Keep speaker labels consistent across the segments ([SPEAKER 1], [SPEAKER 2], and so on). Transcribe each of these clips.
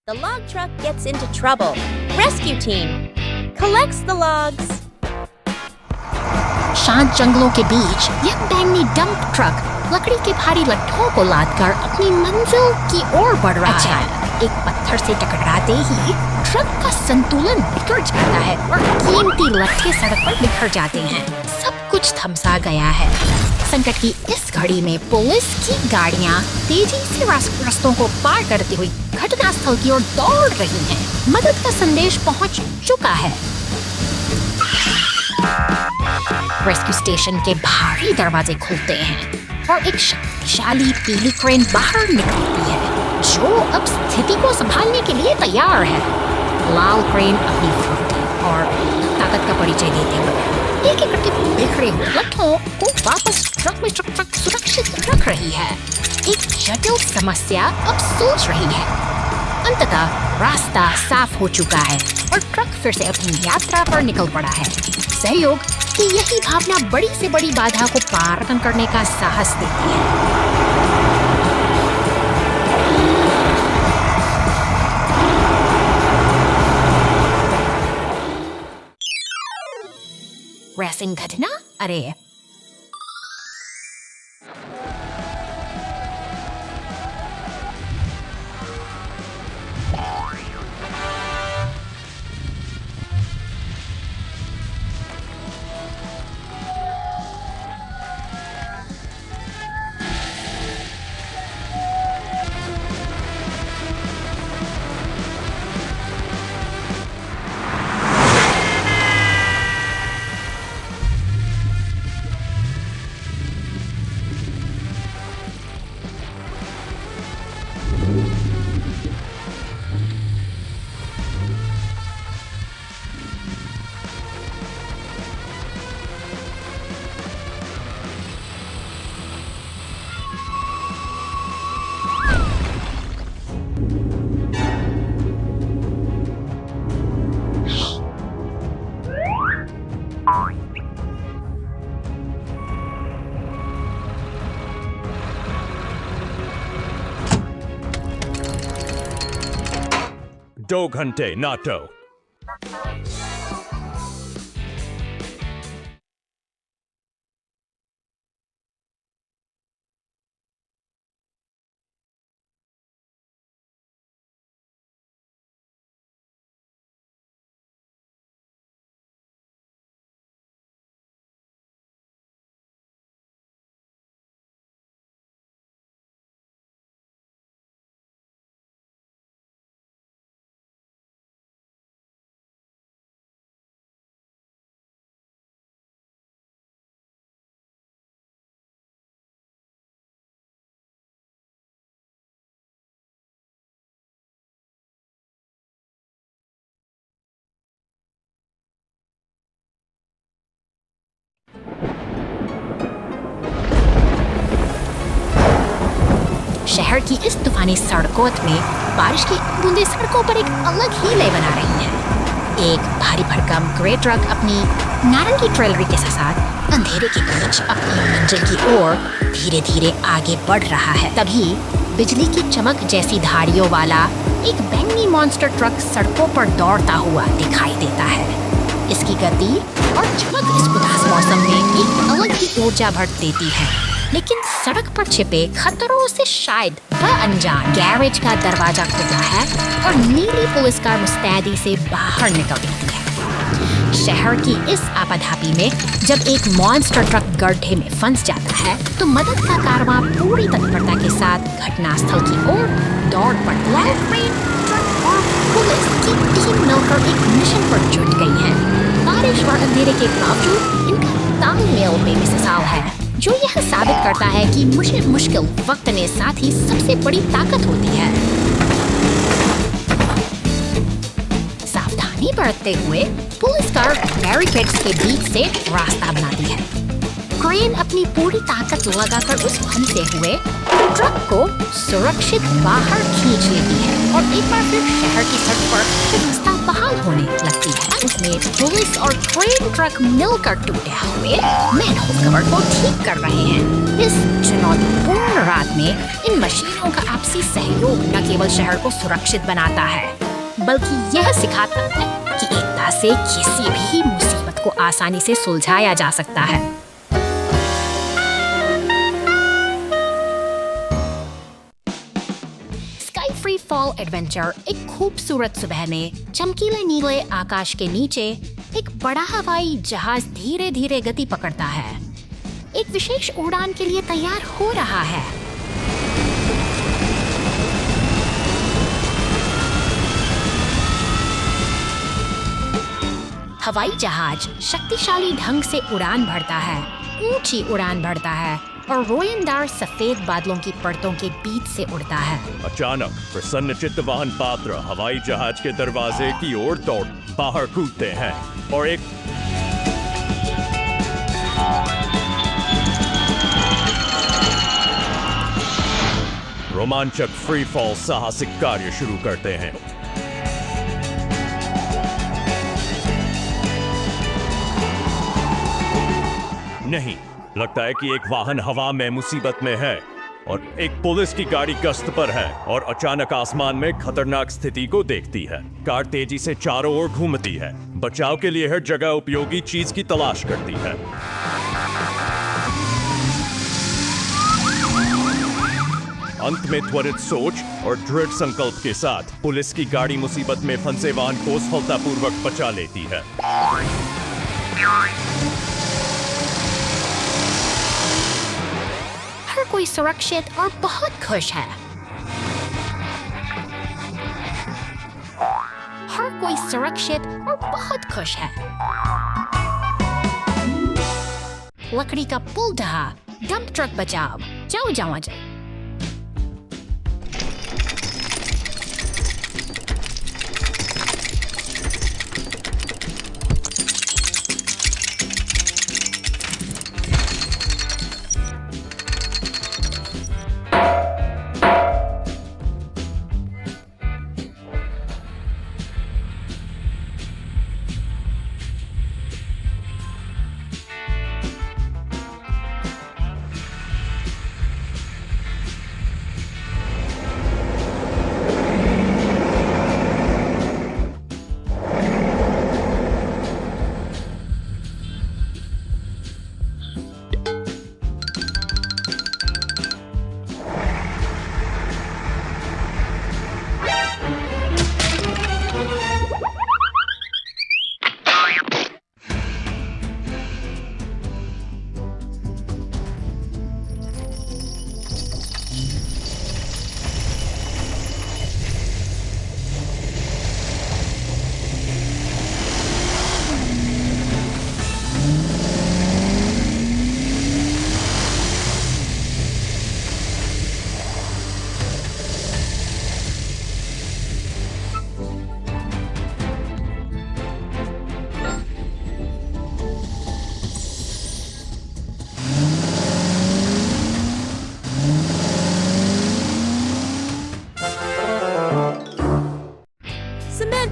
[SPEAKER 1] The log truck gets into trouble. Rescue team collects the logs.
[SPEAKER 2] शांत जंगलों के बीच यह बैंगनी डंप ट्रक लकड़ी के भारी लट्ठों को लादकर अपनी मंजिल की ओर बढ़ रहा है। एक पत्थर से टकराते ही ट्रक का संतुलन बिगड़ जाता है और कीमती लट्ठे सड़क पर बिखर जाते हैं। सब कुछ थमसा गया है। संकट की इस घड़ी में पुलिस की गाड़ियां तेजी से रास्तों को पार करती हुई घटनास्थल की ओर दौड़ रही हैं। मदद का संदेश पहुंच चुका है। रेस्क्यू स्टेशन के भारी दरवाजे खुलते हैं और एक शक्तिशाली पीली क्रेन बाहर निकलती है जो अब स्थिति को संभालने के लिए तैयार है। लाल क्रेन अपनी फुर्ती और ताकत का परिचय देते हुए एक एक करके बिखरे हुए लट्ठों को वापस ट्रक में सुरक्षित रख रही है। एक जटिल समस्या अब सुलझ रही है। अंततः रास्ता साफ हो चुका है और ट्रक फिर से अपनी यात्रा पर निकल पड़ा है। सहयोग की यही भावना बड़ी से बड़ी बाधा को पार करने का साहस देती है। रेसिंग घटना? अरे
[SPEAKER 3] दो घंटे नाटो।
[SPEAKER 2] शहर की इस तूफानी सड़कों में बारिश की बूंदें सड़कों पर एक अलग ही लय बना रही हैं। एक भारी भरकम ग्रे ट्रक अपनी नारंगी ट्रेलरी के साथ अंधेरे के बीच अपनी मंजिल की ओर धीरे धीरे आगे बढ़ रहा है। तभी बिजली की चमक जैसी धारियों वाला एक बैंगनी मॉन्स्टर ट्रक सड़कों पर दौड़ता हुआ दिखाई देता है। इसकी गति और चमक इस उदास मौसम में एक अलग ही ऊर्जा भर देती है। लेकिन सड़क पर छिपे खतरों से शायद वह अनजान। गैरेज का दरवाजा खुलता है और नीली पुलिस कार मुस्तैदी से बाहर निकलती है। शहर की इस आपाधापी में जब एक मॉन्स्टर ट्रक गड्ढे में फंस जाता है तो मदद का कारवां पूरी तत्परता के साथ घटनास्थल की ओर दौड़ पड़ता है। ट्रक और पुलिस की टीम मिलकर एक मिशन पर जुट गई है। बारिश और अंधेरे के बावजूद इनका तालमेल बेमिसाल है, जो यह साबित करता है कि मुश्किल वक्त में साथ ही सबसे बड़ी ताकत होती है। सावधानी बरतते हुए पुलिस कार बैरिकेड्स के बीच से रास्ता बनाती है। क्रेन अपनी पूरी ताकत लगाकर उस फंसे हुए ट्रक को सुरक्षित बाहर खींच लेती है और एक बार फिर शहर की सड़क पर व्यवस्था बहाल होने लगती है। उसमें पुलिस और क्रेन ट्रक मिलकर टूटे हुए मैनहोल कवर को ठीक कर रहे हैं। इस चुनौतीपूर्ण रात में इन मशीनों का आपसी सहयोग न केवल शहर को सुरक्षित बनाता है बल्कि यह सिखाता है कि एकता से किसी भी मुसीबत को आसानी से सुलझाया जा सकता है। स्काई फ्री फॉल एडवेंचर एक खूबसूरत सुबह में चमकीले नीले आकाश के नीचे एक बड़ा हवाई जहाज धीरे धीरे गति पकड़ता है। एक विशेष उड़ान के लिए तैयार हो रहा है। हवाई जहाज शक्तिशाली ढंग से उड़ान भरता है, ऊंची उड़ान भरता है और रोयनदार सफेद बादलों की परतों के बीच से उड़ता है।
[SPEAKER 3] अचानक प्रसन्नचित्त वाहन पात्र हवाई जहाज के दरवाजे की ओर दौड़ बाहर कूदते हैं और एक रोमांचक फ्री फॉल साहसिक कार्य शुरू करते हैं। नहीं, लगता है कि एक वाहन हवा में मुसीबत में है और एक पुलिस की गाड़ी गश्त पर है और अचानक आसमान में खतरनाक स्थिति को देखती है। कार तेजी से चारों ओर घूमती है, बचाव के लिए हर जगह उपयोगी चीज की तलाश करती है। अंत में त्वरित सोच और दृढ़ संकल्प के साथ पुलिस की गाड़ी मुसीबत में फंसे वाहन को सफलतापूर्वक बचा लेती है।
[SPEAKER 2] हर कोई सुरक्षित और बहुत खुश है। हर कोई सुरक्षित और बहुत खुश है। लकड़ी का पुल ढहा, डंप ट्रक बचाव। जाओ जाओ जाओ।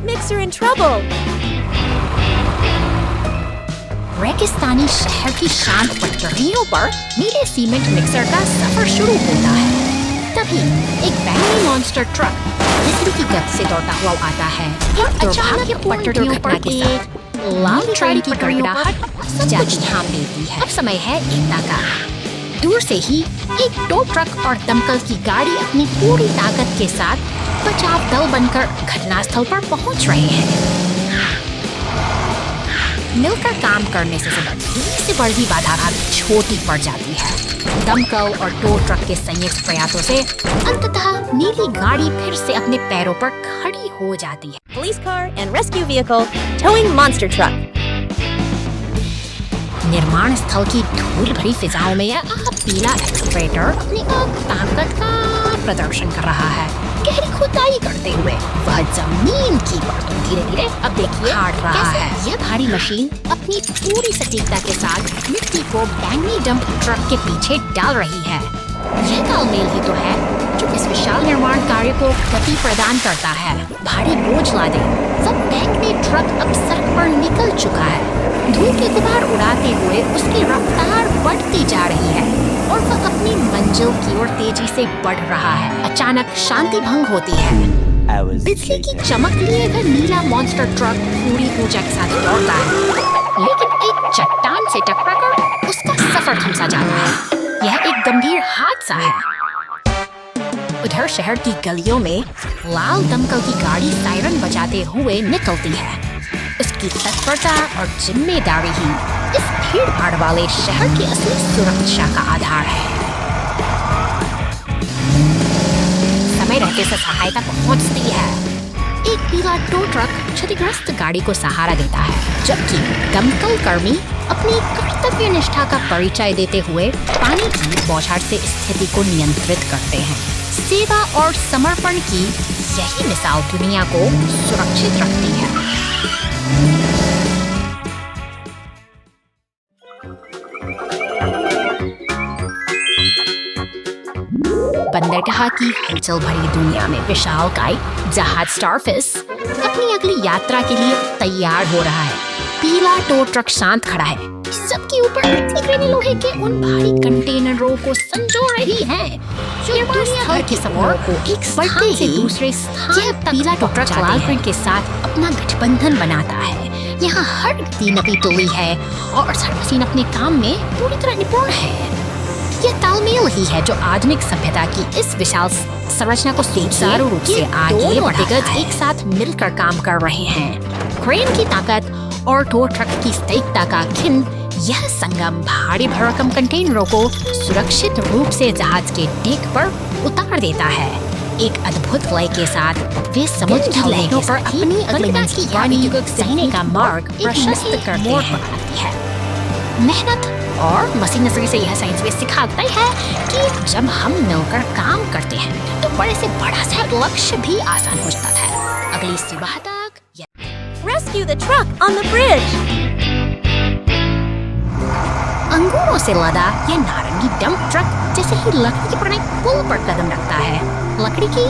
[SPEAKER 1] Mixer in trouble.
[SPEAKER 2] रेगिस्तानी शहर की शांत पटरियों पर नीले सीमेंट मिक्सर का सफर शुरू होता है। तभी एक बैंगनी मॉन्स्टर ट्रक बिजली की गति से दौड़ता हुआ आता है और दुर्भाग्यपूर्ण पटरियों पर एक लाल ट्रेन की गड़गड़ाहट जाके थाम देती है। अब समय है एकता का। दूर से ही एक टो ट्रक और दमकल की गाड़ी अपनी पूरी ताकत के साथ बचाव दल बनकर घटनास्थल पर पहुंच रहे हैं। मिलकर काम करने से से बड़ी बाधा छोटी पड़ जाती है। दमकल और टो ट्रक के संयुक्त प्रयासों से अंततः नीली गाड़ी फिर से अपने पैरों पर खड़ी हो जाती है।
[SPEAKER 1] Police car and rescue vehicle towing monster truck.
[SPEAKER 2] निर्माण स्थल की धूल भरी फिजाओं में यह पीला एक्सकवेटर अपनी ताकत का प्रदर्शन कर रहा है। गहरी खुदाई करते हुए वह जमीन की परतों धीरे धीरे अब देखिए हार रहा है। यह भारी मशीन अपनी पूरी सटीकता के साथ मिट्टी को बैंगनी डंप ट्रक के पीछे डाल रही है। यह तालमेल ही तो है जो इस विशाल निर्माण कार्य को गति प्रदान करता है। भारी बोझ लादे वो बैंगनी ट्रक अब सड़क पर निकल चुका है। धूल के गुबार उड़ाते हुए उसकी रफ्तार बढ़ती जा रही है और वह अपनी मंजिल की ओर तेजी से बढ़ रहा है। अचानक शांति भंग होती है। बिजली की चमक लिए वह नीला मॉन्स्टर ट्रक पूरी ऊर्जा के साथ दौड़ता है, लेकिन एक चट्टान से टकराकर उसका सफर थम सा जाता है। यह एक गंभीर हादसा है। उधर शहर की गलियों में लाल दमकल की गाड़ी सायरन बजाते हुए निकलती है। उसकी तत्परता और जिम्मेदारी ही इस भीड़ भाड़ वाले शहर की असली सुरक्षा का आधार है। समय रहते से सहायता पहुंचती है। एक पीला टो ट्रक क्षतिग्रस्त गाड़ी को सहारा देता है, जबकि दमकल कर्मी अपनी कर्तव्य निष्ठा का परिचय देते हुए पानी की बौछार से स्थिति को नियंत्रित करते हैं। सेवा और समर्पण की यही मिसाल दुनिया को सुरक्षित रखती है। बंदरगाह की हलचल भरी दुनिया में विशालकाय जहाज स्टारफिश अपनी अगली यात्रा के लिए तैयार हो रहा है। पीला टो ट्रक शांत खड़ा है, सबके ऊपर तीव्र लोहे के उन भारी कंटेनरों को संजो रही है जो दुनिया भर के सफरों को एक स्थान से दूसरे स्थान तक पीला टो ट्रक लाल के साथ अपना गठबंधन बनाता है। यहाँ हर गति नपी तुली है और हर मशीन अपने काम में पूरी तरह निपुण है। यह तालमेल ही है जो आधुनिक सभ्यता की इस विशाल संरचना को सुचारू रूप से आगे बढ़ाता है। एक साथ मिलकर काम कर रहे हैं। क्रेन की ताकत और टो ट्रक की सटीकता का खिन यह संगम भारी भरकम कंटेनरों को सुरक्षित रूप से जहाज के डेक पर उतार देता है। एक अद्भुत लय के साथ वे समुद्र की लहरों पर अपनी अगली मंजिल जाने का मार्ग प्रशस्त करते हैं। मेहनत और मशीनरी से यह साइंस भी सिखाता है कि जब हम मिलकर काम करते हैं तो बड़े से बड़ा सा लक्ष्य भी आसान हो जाता है। अगली सुबह तक
[SPEAKER 1] Rescue the truck on the bridge.
[SPEAKER 2] अंगूरों से लदा यह नारंगी डंप ट्रक जैसे ही लकड़ी के पुराने पुल पर कदम रखता है, लकड़ी की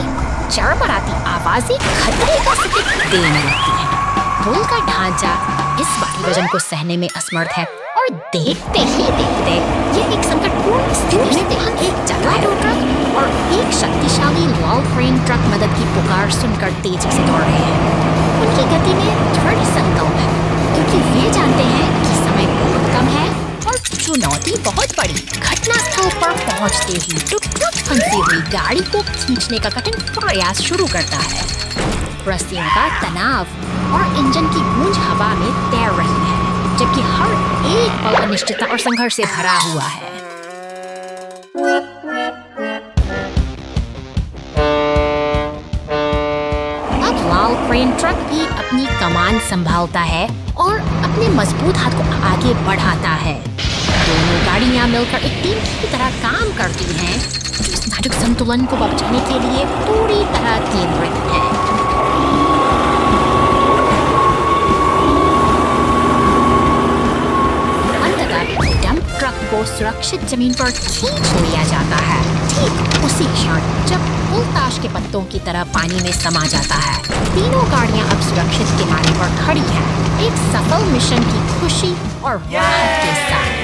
[SPEAKER 2] चरमराती आवाजें खतरे का संकेत देने लगती हैं। पुल का ढांचा इस भारी वजन को सहने में असमर्थ है और देखते ही देखते ये एक संकटपूर्ण स्थिति में एक जगह टो ट्रक और एक शक्तिशाली लाल क्रेन ट्रक मदद की पुकार सुनकर तेजी से दौड़ रहे हैं। उनकी गति में दृढ़ संकल्प है, क्योंकि वे जानते हैं कि समय बहुत कम है और चुनौती बहुत बड़ी। घटनास्थल पर पहुंचते ही ट्रक फंसी हुई गाड़ी को खींचने का कठिन प्रयास शुरू करता है। रस्सियों का तनाव और इंजन की गूंज हवा में तैर रही है, जबकि हर एक पल अनिश्चितता और संघर्ष से भरा हुआ है। अब लाल क्रेन ट्रक भी अपनी कमान संभालता है और अपने मजबूत हाथ को आगे बढ़ाता है। दोनों गाड़ियां मिलकर एक टीम की तरह काम करती हैं, जो इस नाजुक संतुलन को बचाने के लिए पूरी तरह केंद्रित है। ट्रक को सुरक्षित जमीन पर खींच लिया जाता है। ठीक उसी क्षण जब पुल ताश के पत्तों की तरह पानी में समा जाता है, तीनों गाड़ियां अब सुरक्षित किनारे पर खड़ी हैं, एक सफल मिशन की खुशी और राहत के साथ।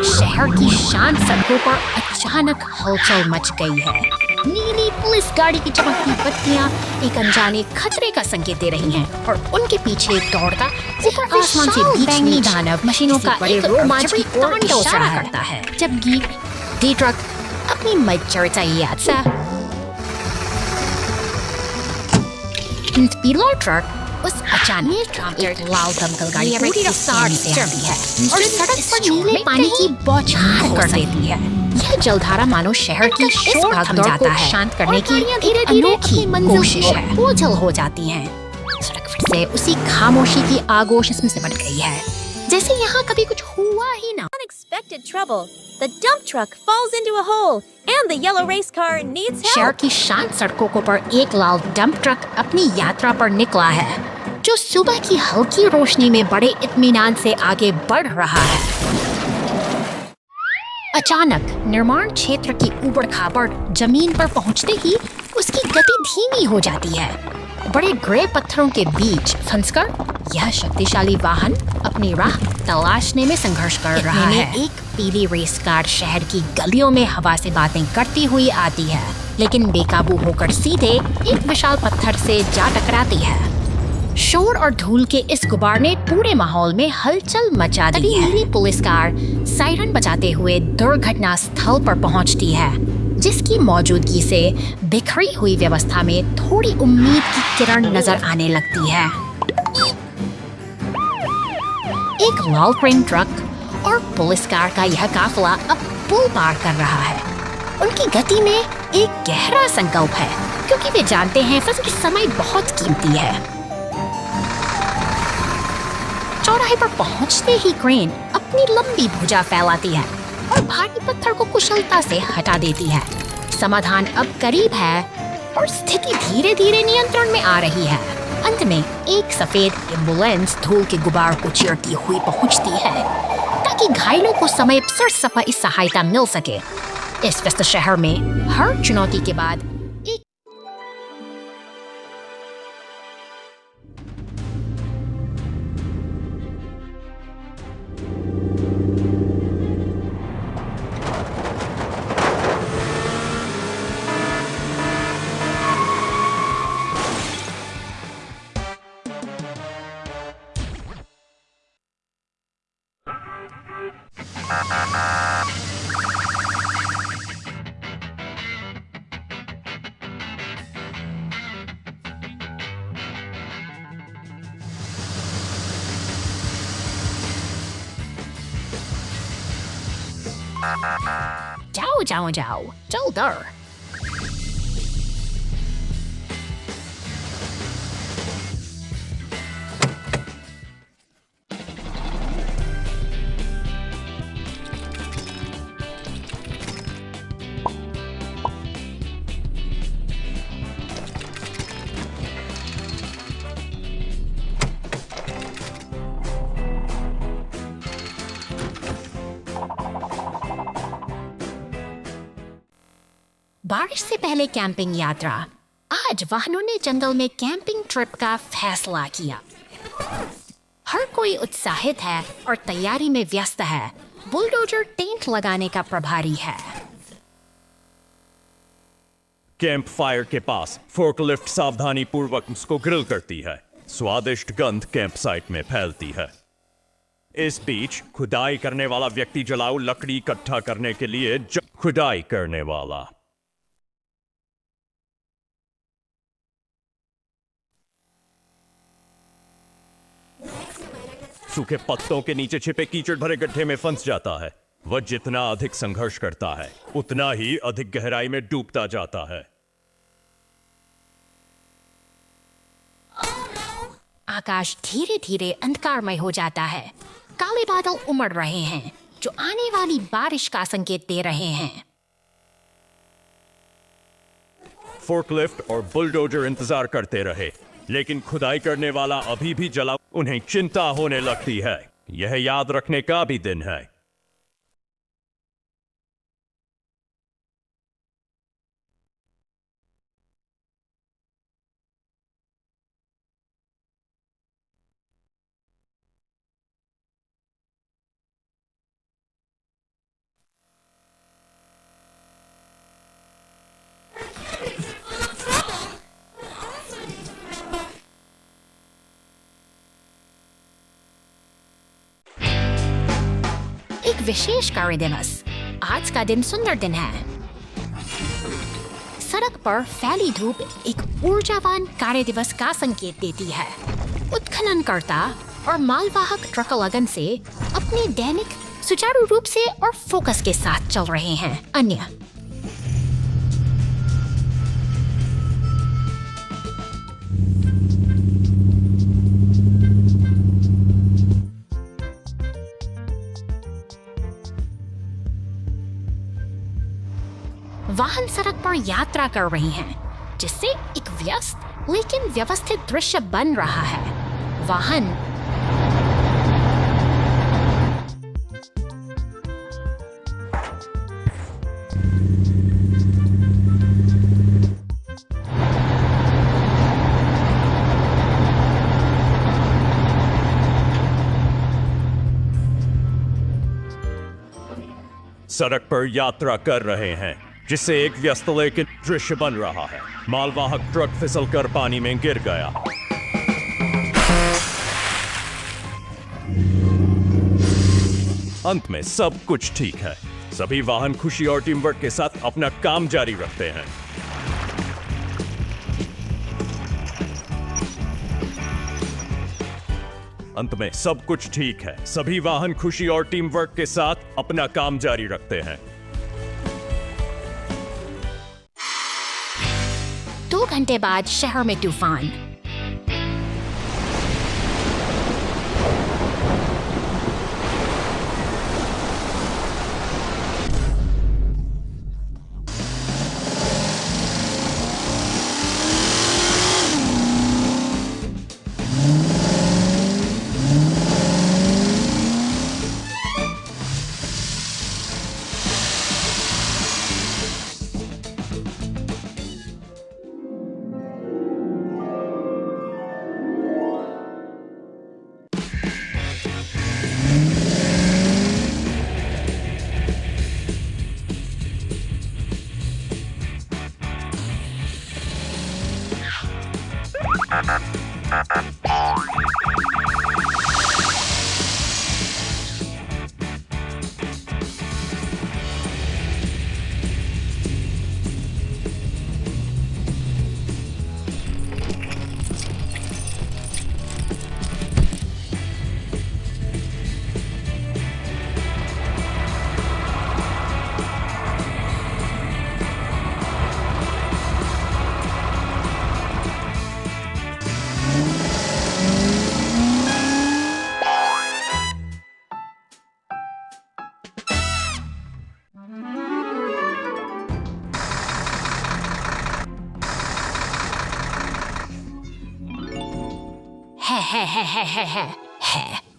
[SPEAKER 2] शहर की शांत सड़कों पर अचानक हलचल मच गई है। नीली पुलिस गाड़ी की चमकती बत्तियां एक अनजाने खतरे का संकेत दे रही हैं और उनके पीछे दौड़ता ऊपर आसमान से बैंगनी दानव मशीनों का एक रोमांच की ओर इशारा करता है। जबकि डी ट्रक अपनी मजरता यात्रा पीला ट्रक उस अचानक एक लाल दमकल गाड़ी पूरी रफ्तार से आती है और सड़क पर नीले पानी की बौछार कर देती है। यह जलधारा मानो शहर की शोर भागदौड़ को शांत करने की एक अनोखी कोशिश है। बोझल हो जाती हैं। सड़क फिर से उसी खामोशी की आगोश इसमें सिमट गई है, जैसे यहाँ कभी कुछ हुआ ही ना।
[SPEAKER 1] Unexpected trouble. The dump truck falls into a hole and the yellow race car needs help.
[SPEAKER 2] शहर की शांत सड़कों पर एक लाल डंप ट्रक अपनी यात्रा पर निकला है, जो सुबह की हल्की रोशनी में बड़े इत्मीनान से आगे बढ़ रहा है। अचानक निर्माण क्षेत्र की ऊबड़-खाबड़ जमीन पर पहुंचते ही उसकी गति धीमी हो जाती है। बड़े ग्रे पत्थरों के बीच फंसकर यह शक्तिशाली वाहन अपनी राह तलाशने में संघर्ष कर रहा है। एक पीली रेस कार शहर की गलियों में हवा से बातें करती हुई आती है, लेकिन बेकाबू होकर सीधे एक विशाल पत्थर से जा टकराती है। शोर और धूल के इस गुबार ने पूरे माहौल में हलचल मचा दी है। नीली पुलिस कार सायरन बजाते हुए दुर्घटना स्थल पर पहुंचती है, जिसकी मौजूदगी से बिखरी हुई व्यवस्था में थोड़ी उम्मीद की किरण नजर आने लगती है। एक लाल क्रेन ट्रक और पुलिस कार का यह काफिला अब पुल पार कर रहा है। उनकी गति में एक गहरा संकल्प है, क्योंकि वे जानते हैं कि समय बहुत कीमती है। चौराहे पर पहुंचते ही क्रेन अपनी लंबी भुजा फैलाती है और भारी पत्थर को कुशलता से हटा देती है। समाधान अब करीब है और स्थिति धीरे धीरे नियंत्रण में आ रही है। अंत में एक सफेद एम्बुलेंस धूल के गुबार को चीरती हुई पहुंचती है, ताकि घायलों को समय पर सफाई सहायता मिल सके। इस व्यस्त शहर में हर चुनौती के बाद एक जाओ जल्दी। बारिश से पहले कैंपिंग यात्रा। आज वाहनों ने जंगल में कैंपिंग ट्रिप का फैसला किया। हर कोई उत्साहित है और तैयारी में व्यस्त है। बुलडोजर टेंट लगाने का प्रभारी है।
[SPEAKER 3] कैंप फायर के पास फोर्कलिफ्ट सावधानी पूर्वक उसको ग्रिल करती है। स्वादिष्ट गंध कैंप साइट में फैलती है। इस बीच खुदाई करने वाला व्यक्ति जलाऊ लकड़ी इकट्ठा करने के लिए खुदाई करने वाला सूखे पत्तों के नीचे छिपे कीचड़ भरे गड्ढे में फंस जाता है। वह जितना अधिक संघर्ष करता है, उतना ही अधिक गहराई में डूबता जाता है।
[SPEAKER 2] आकाश धीरे धीरे अंधकारमय हो जाता है। काले बादल उमड़ रहे हैं, जो आने वाली बारिश का संकेत दे रहे हैं।
[SPEAKER 3] फोर्कलिफ्ट और बुलडोजर इंतजार करते रहे, लेकिन खुदाई करने वाला अभी भी जला। उन्हें चिंता होने लगती है। यह याद रखने का भी दिन है।
[SPEAKER 2] एक विशेष कार्य दिवस। आज का दिन सुंदर दिन है। सड़क पर फैली धूप एक ऊर्जावान कार्य दिवस का संकेत देती है। उत्खननकर्ता और मालवाहक ट्रक लगन से अपने दैनिक सुचारू रूप से और फोकस के साथ चल रहे हैं। अन्य वाहन सड़क पर यात्रा कर रही हैं, जिससे एक व्यस्त लेकिन व्यवस्थित दृश्य बन रहा है। वाहन
[SPEAKER 3] सड़क पर यात्रा कर रहे हैं, जिससे एक व्यस्त लेकिन दृश्य बन रहा है। मालवाहक ट्रक फिसलकर पानी में गिर गया। अंत में सब कुछ ठीक है। सभी वाहन खुशी और टीम वर्क के साथ अपना काम जारी रखते हैं। अंत में सब कुछ ठीक है। सभी वाहन खुशी और टीम वर्क के साथ अपना काम जारी रखते हैं।
[SPEAKER 2] 2 घंटे बाद शहर में तूफान।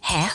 [SPEAKER 2] Hell?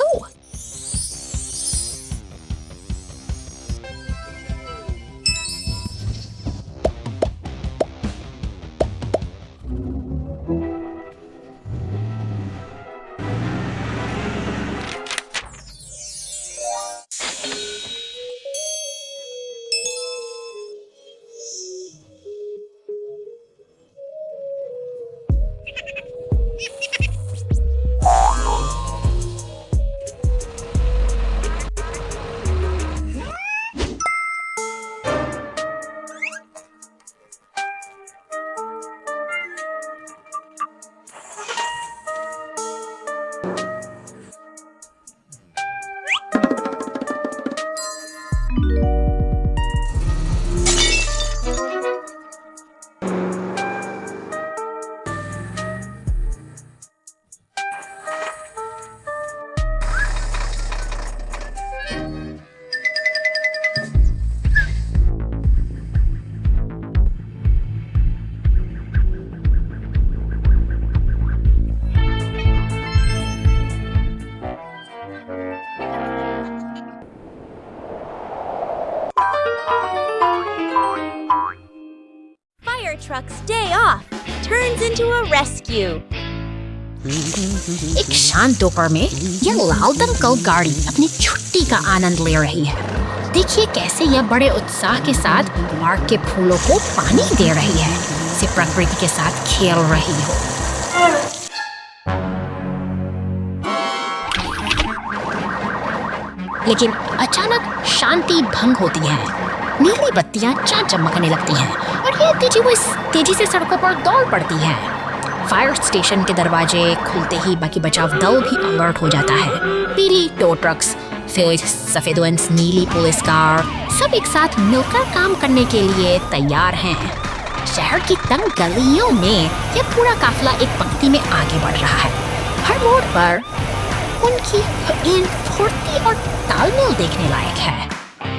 [SPEAKER 1] Fire truck's day off turns into a rescue.
[SPEAKER 2] एक शांत दोपहर में यह लाल दमकल गाड़ी अपनी छुट्टी का आनंद ले रही है। देखिए कैसे यह बड़े उत्साह के साथ पार्क के फूलों को पानी दे रही है, जैसे प्रकृति के साथ खेल रही हो। लेकिन अचानक शांति भंग होती है। नीली बत्तियां चमकने लगती हैं और यह तेजी से सड़कों पर दौड़ पड़ती है। फायर स्टेशन के दरवाजे खुलते ही बाकी बचाव दल भी अलर्ट हो जाता है। पीली टो ट्रक्स फिर सफेदवंश नीली पुलिस कार सब एक साथ मिलकर काम करने के लिए तैयार हैं। शहर की तंग गलियों में यह पूरा काफिला एक पंक्ति में आगे बढ़ रहा है। हर मोड़ पर उनकी इन फुर्ती और तालमेल देखने लायक है।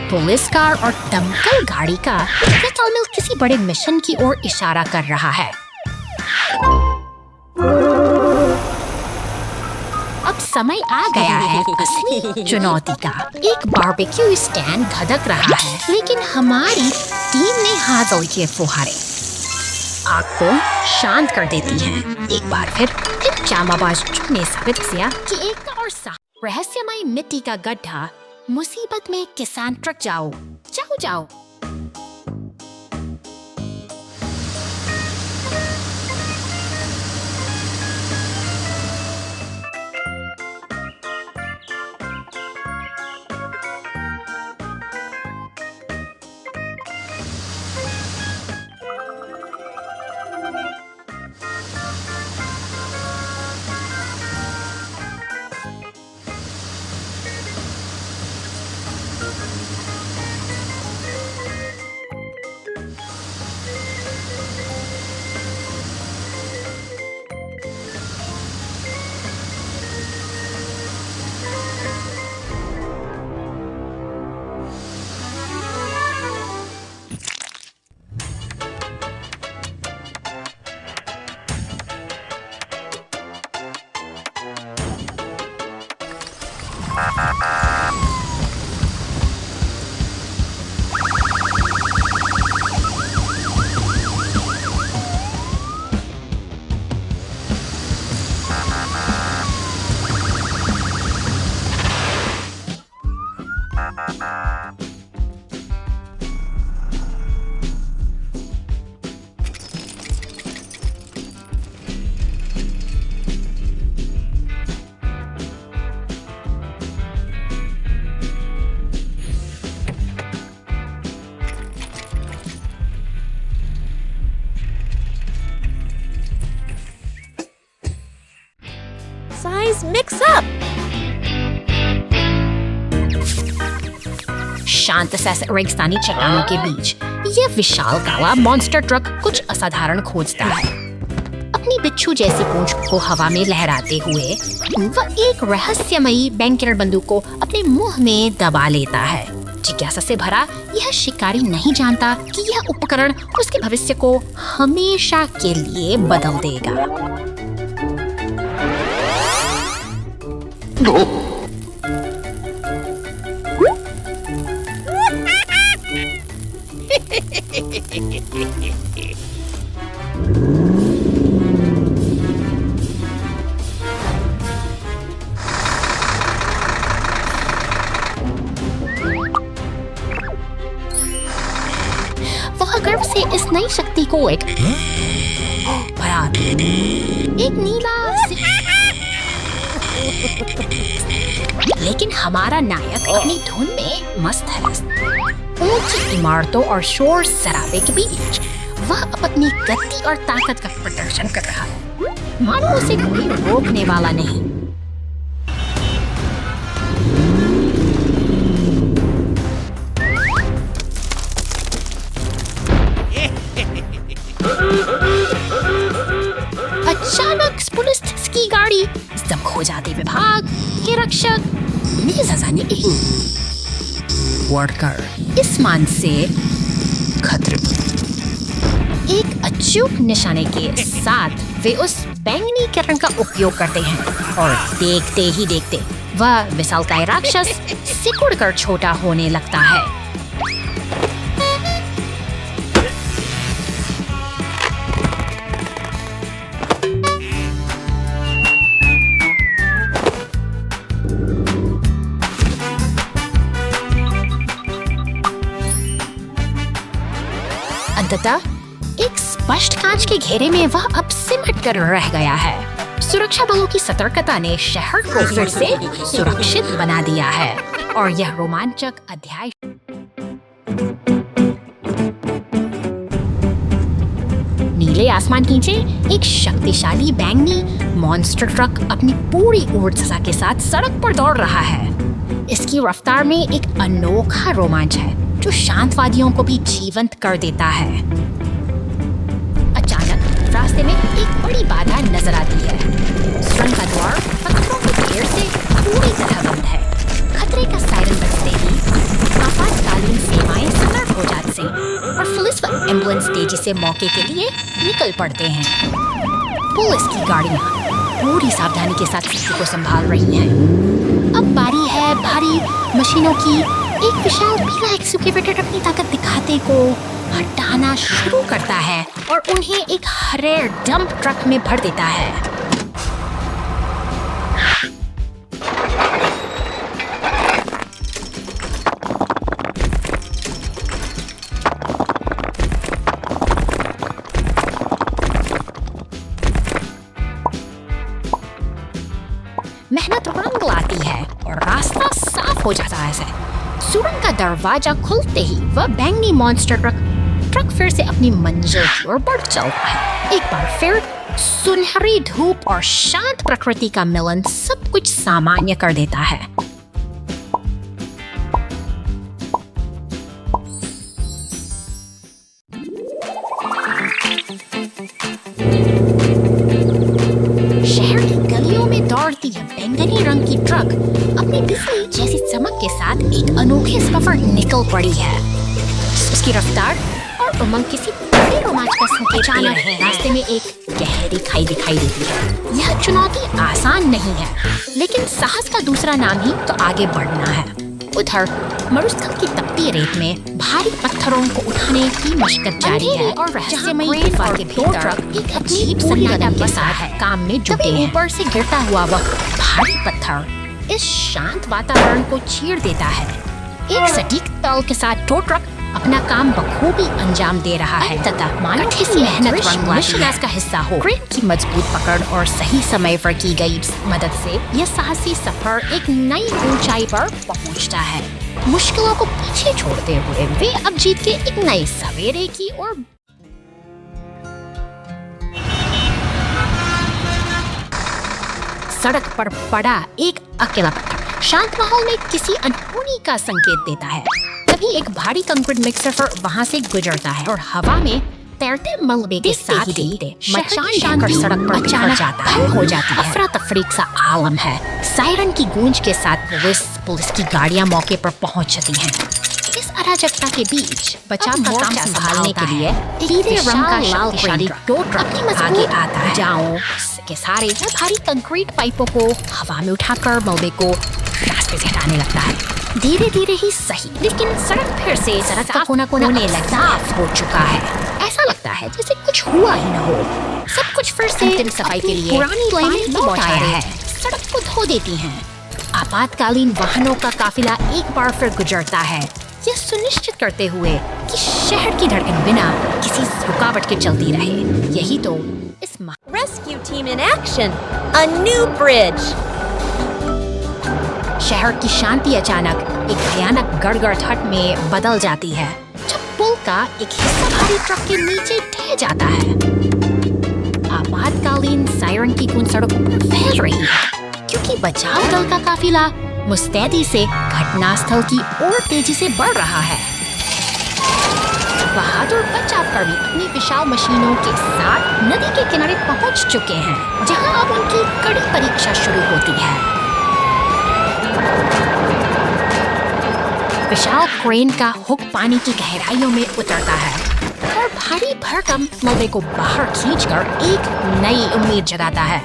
[SPEAKER 2] पुलिस कार और दमकल गाड़ी का यह तालमेल किसी बड़े मिशन की ओर इशारा कर रहा है। अब समय आ गया है असली चुनौती का। एक बारबेक्यू स्टैंड धधक रहा है, लेकिन हमारी टीम ने हाथों के फुहारे आग को शांत कर देती हैं। एक बार फिर जामाबाज ने साबित किया कि एक और रहस्यमय मिट्टी का गड्ढा मुसीबत में किसान ट्रक जाओ।
[SPEAKER 1] Size mix up.
[SPEAKER 2] शांत रेगिस्तानी चट्टानों के बीच यह विशाल काला मॉन्स्टर ट्रक कुछ असाधारण खोजता है। अपनी बिच्छू जैसी पूंछ को हवा में लहराते हुए वह एक रहस्यमयी बैंकर बंदूक को अपने मुंह में दबा लेता है। जिज्ञासा से भरा यह शिकारी नहीं जानता कि यह उपकरण उसके भविष्य को हमेशा के लिए बदल देगा। वह गर्व से इस नई शक्ति को एक नीला लेकिन हमारा नायक अपनी धुन में मस्त है। ऊंची इमारतों और शोर शराबे के बीच वह अपनी गति और ताकत का प्रदर्शन कर रहा है, मानो उसे कोई रोकने वाला नहीं। अचानक पुलिस की गाड़ी जब खो जाते विभाग के रक्षक वर्कर इस मान से खतरे एक अचूक निशाने के साथ वे उस बैंगनी किरण का उपयोग करते हैं और देखते ही देखते वह विशालकाय राक्षस सिकुड़कर छोटा होने लगता है। अंततः एक स्पष्ट कांच के घेरे में वह अब सिमट कर रह गया है। सुरक्षा बलों की सतर्कता ने शहर को फिर से सुरक्षित बना दिया है और यह रोमांचक अध्याय नीले आसमान के नीचे एक शक्तिशाली बैंगनी मॉन्स्टर ट्रक अपनी पूरी ऊर्जा के साथ सड़क पर दौड़ रहा है। इसकी रफ्तार में एक अनोखा रोमांच है जो शांत वादियों को भी जीवंत कर देता है। अचानक रास्ते में एक बड़ी बाधा नजर आती है। सुरंग का द्वार पत्थरों के ढेर से पूरी तरह बंद है। खतरे का सायरन बजते ही आपातकालीन सेवाएं सतर्क हो जाती हैं और पुलिस व एम्बुलेंस तेजी से मौके के लिए निकल पड़ते हैं। पुलिस की गाड़ियां पूरी सावधानी के साथ स्थिति को संभाल रही हैं। अब बारी है भारी मशीनों की। एक विशाल पीला एक्सकैवेटर अपनी ताकत दिखाते को हटाना शुरू करता है और उन्हें एक हरे डंप ट्रक में भर देता है। मेहनत रंग लाती है और रास्ता साफ हो जाता है। सुरंग का दरवाजा खुलते ही वह बैंगनी मॉन्स्टर ट्रक फिर से अपनी मंजिल की ओर बढ़ चलता है। एक बार फिर सुनहरी धूप और शांत प्रकृति का मिलन सब कुछ सामान्य कर देता है। शहर की गलियों में दौड़ती है बैंगनी रंग की ट्रक अपनी बिजली जैसी चमक के साथ एक अनोखे सफर निकल पड़ी है। उसकी रफ्तार और उमंग किसी बड़े रोमांच का संकेत दे रहे हैं। रास्ते में एक गहरी खाई दिखाई देती है। यह चुनौती आसान नहीं है, लेकिन साहस का दूसरा नाम ही तो आगे बढ़ना है। उधर मरुस्थल की तपती रेत में भारी पत्थरों को उठाने की मशक्कत जारी है और रहस्यमयी गुफा के भीतर एक अजीब सन्नाटा के साथ काम में जुटे हैं। ऊपर से गिरता हुआ वह भारी पत्थर इस शांत वातावरण को चीर देता है। एक सटीक ताल के साथ टो ट्रक अपना काम बखूबी अंजाम दे रहा है तथा मानव की मेहनत विश्वास का हिस्सा हो। क्रेन की मजबूत पकड़ और सही समय पर की गई मदद से यह साहसी सफर एक नई ऊंचाई पर पहुंचता है। मुश्किलों को पीछे छोड़ते हुए वे अब जीत के एक नए सवेरे की ओर सड़क पर पड़ा एक अकेला पत्थर शांत माहौल में किसी अनहोनी का संकेत देता है। तभी एक भारी कंक्रीट मिक्सर वहां से गुजरता है और हवा में तैरते मलबे के साथ ही मचान डालकर सड़क पर अचानक जाता है। हो जाती है। अफरा तफरी सा आलम है। सायरन की गूंज के साथ पुलिस की गाड़ियां मौके पर पहुंच जाती हैं। इस अराजकता के बीच बचाव का काम संभालने के लिए नीले रंग का शक्तिशाली टो ट्रक आगे आता है। जाओ के सारे भारी कंक्रीट पाइपों को हवा में उठाकर मलबे को रास्ते से हटाने लगता है। धीरे धीरे ही सही, लेकिन सड़क फिर से सड़क का कोना होने साफ हो चुका है। ऐसा लगता है जैसे कुछ हुआ ही न हो। सब कुछ फिर से अंतिम सफाई के लिए पुरानी लाइन लौट आया है। सड़क को धो देती हैं। आपातकालीन वाहनों का काफिला एक बार फिर गुजरता है, यह सुनिश्चित करते हुए कि शहर की धड़कन बिना किसी रुकावट के चलती रहे। यही तो इस
[SPEAKER 1] Rescue team in action! A new bridge!
[SPEAKER 2] शहर की शांति अचानक एक भयानक गड़गड़ाहट में बदल जाती है जब पुल का एक हिस्सा भारी ट्रक के नीचे ढह जाता है। आपातकालीन सायरन की गूंज सड़कों पर फैल रही है क्योंकि बचाव दल का काफिला मुस्तैदी से घटनास्थल की ओर तेजी से बढ़ रहा है। बहादुर बचावकर्मी अपनी विशाल मशीनों के साथ नदी के किनारे पहुंच चुके हैं, जहां अब उनकी कड़ी परीक्षा शुरू होती है। विशाल क्रेन का हुक पानी की गहराइयों में उतरता है और भारी भरकम मलबे को बाहर खींचकर एक नई उम्मीद जगाता है।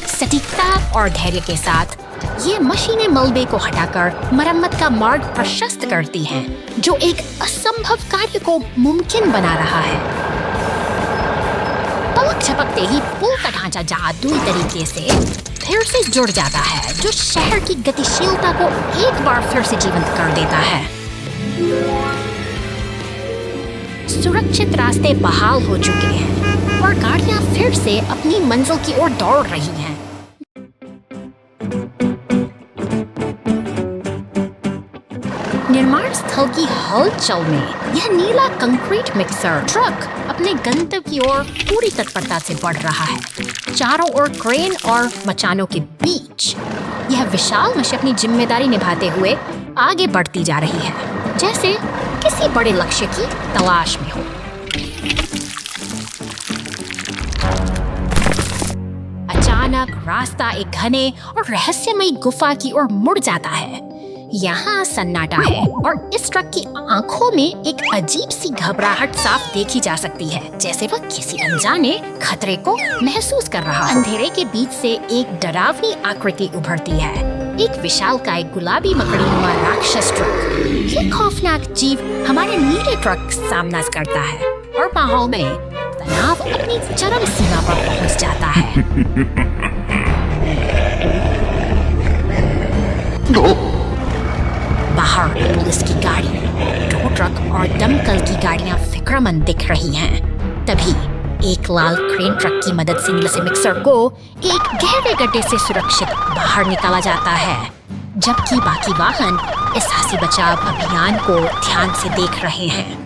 [SPEAKER 2] सटीकता और धैर्य के साथ ये मशीनें मलबे को हटाकर मरम्मत का मार्ग प्रशस्त करती हैं, जो एक असंभव कार्य को मुमकिन बना रहा है। पलक झपकते ही पुल का ढांचा जादुई तरीके से फिर से जुड़ जाता है, जो शहर की गतिशीलता को एक बार फिर से जीवंत कर देता है। सुरक्षित रास्ते बहाल हो चुके हैं और गाड़ियां फिर से अपनी मंजिल की ओर दौड़ रही हैं। निर्माण स्थल की हलचल में यह नीला कंक्रीट मिक्सर ट्रक अपने गंतव्य की ओर पूरी तत्परता से बढ़ रहा है। चारों ओर क्रेन और मचानों के बीच यह विशाल मशीन अपनी जिम्मेदारी निभाते हुए आगे बढ़ती जा रही है, जैसे किसी बड़े लक्ष्य की तलाश में हो। अचानक रास्ता एक घने और रहस्यमयी गुफा की ओर मुड़ जाता है। यहाँ सन्नाटा है और इस ट्रक की आंखों में एक अजीब सी घबराहट साफ देखी जा सकती है, जैसे वह किसी अनजाने खतरे को महसूस कर रहा है। अंधेरे के बीच से एक डरावनी आकृति उभरती है, एक विशालकाय गुलाबी मकड़ीनुमा राक्षस ट्रक। ये खौफनाक जीव हमारे नीले ट्रक का सामना करता है और माहौल में तनाव अपनी चरम सीमा पर पहुंच जाता है। बाहर पुलिस की गाड़ी, टो ट्रक और दमकल की गाड़ियां फिक्रमंद दिख रही हैं। तभी एक लाल क्रेन ट्रक की मदद से नीले मिक्सर को एक गहरे गड्ढे से सुरक्षित बाहर निकाला जाता है, जबकि बाकी वाहन इस साहसी बचाव अभियान को ध्यान से देख रहे हैं।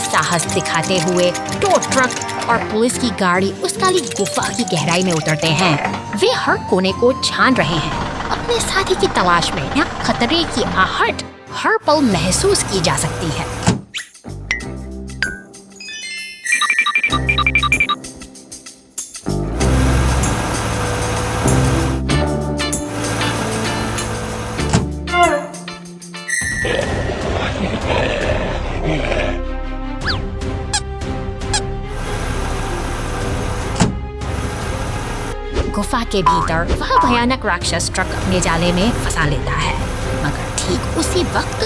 [SPEAKER 2] साहस दिखाते हुए टो ट्रक और पुलिस की गाड़ी उस काली गुफा की गहराई में उतरते हैं। वे हर कोने को छान रहे हैं, अपने साथी की तलाश में। यहाँ खतरे की आहट हर पल महसूस की जा सकती है। गुफा के भीतर वह भयानक राक्षस ट्रक अपने जाले में फंसा लेता है, मगर ठीक उसी वक्त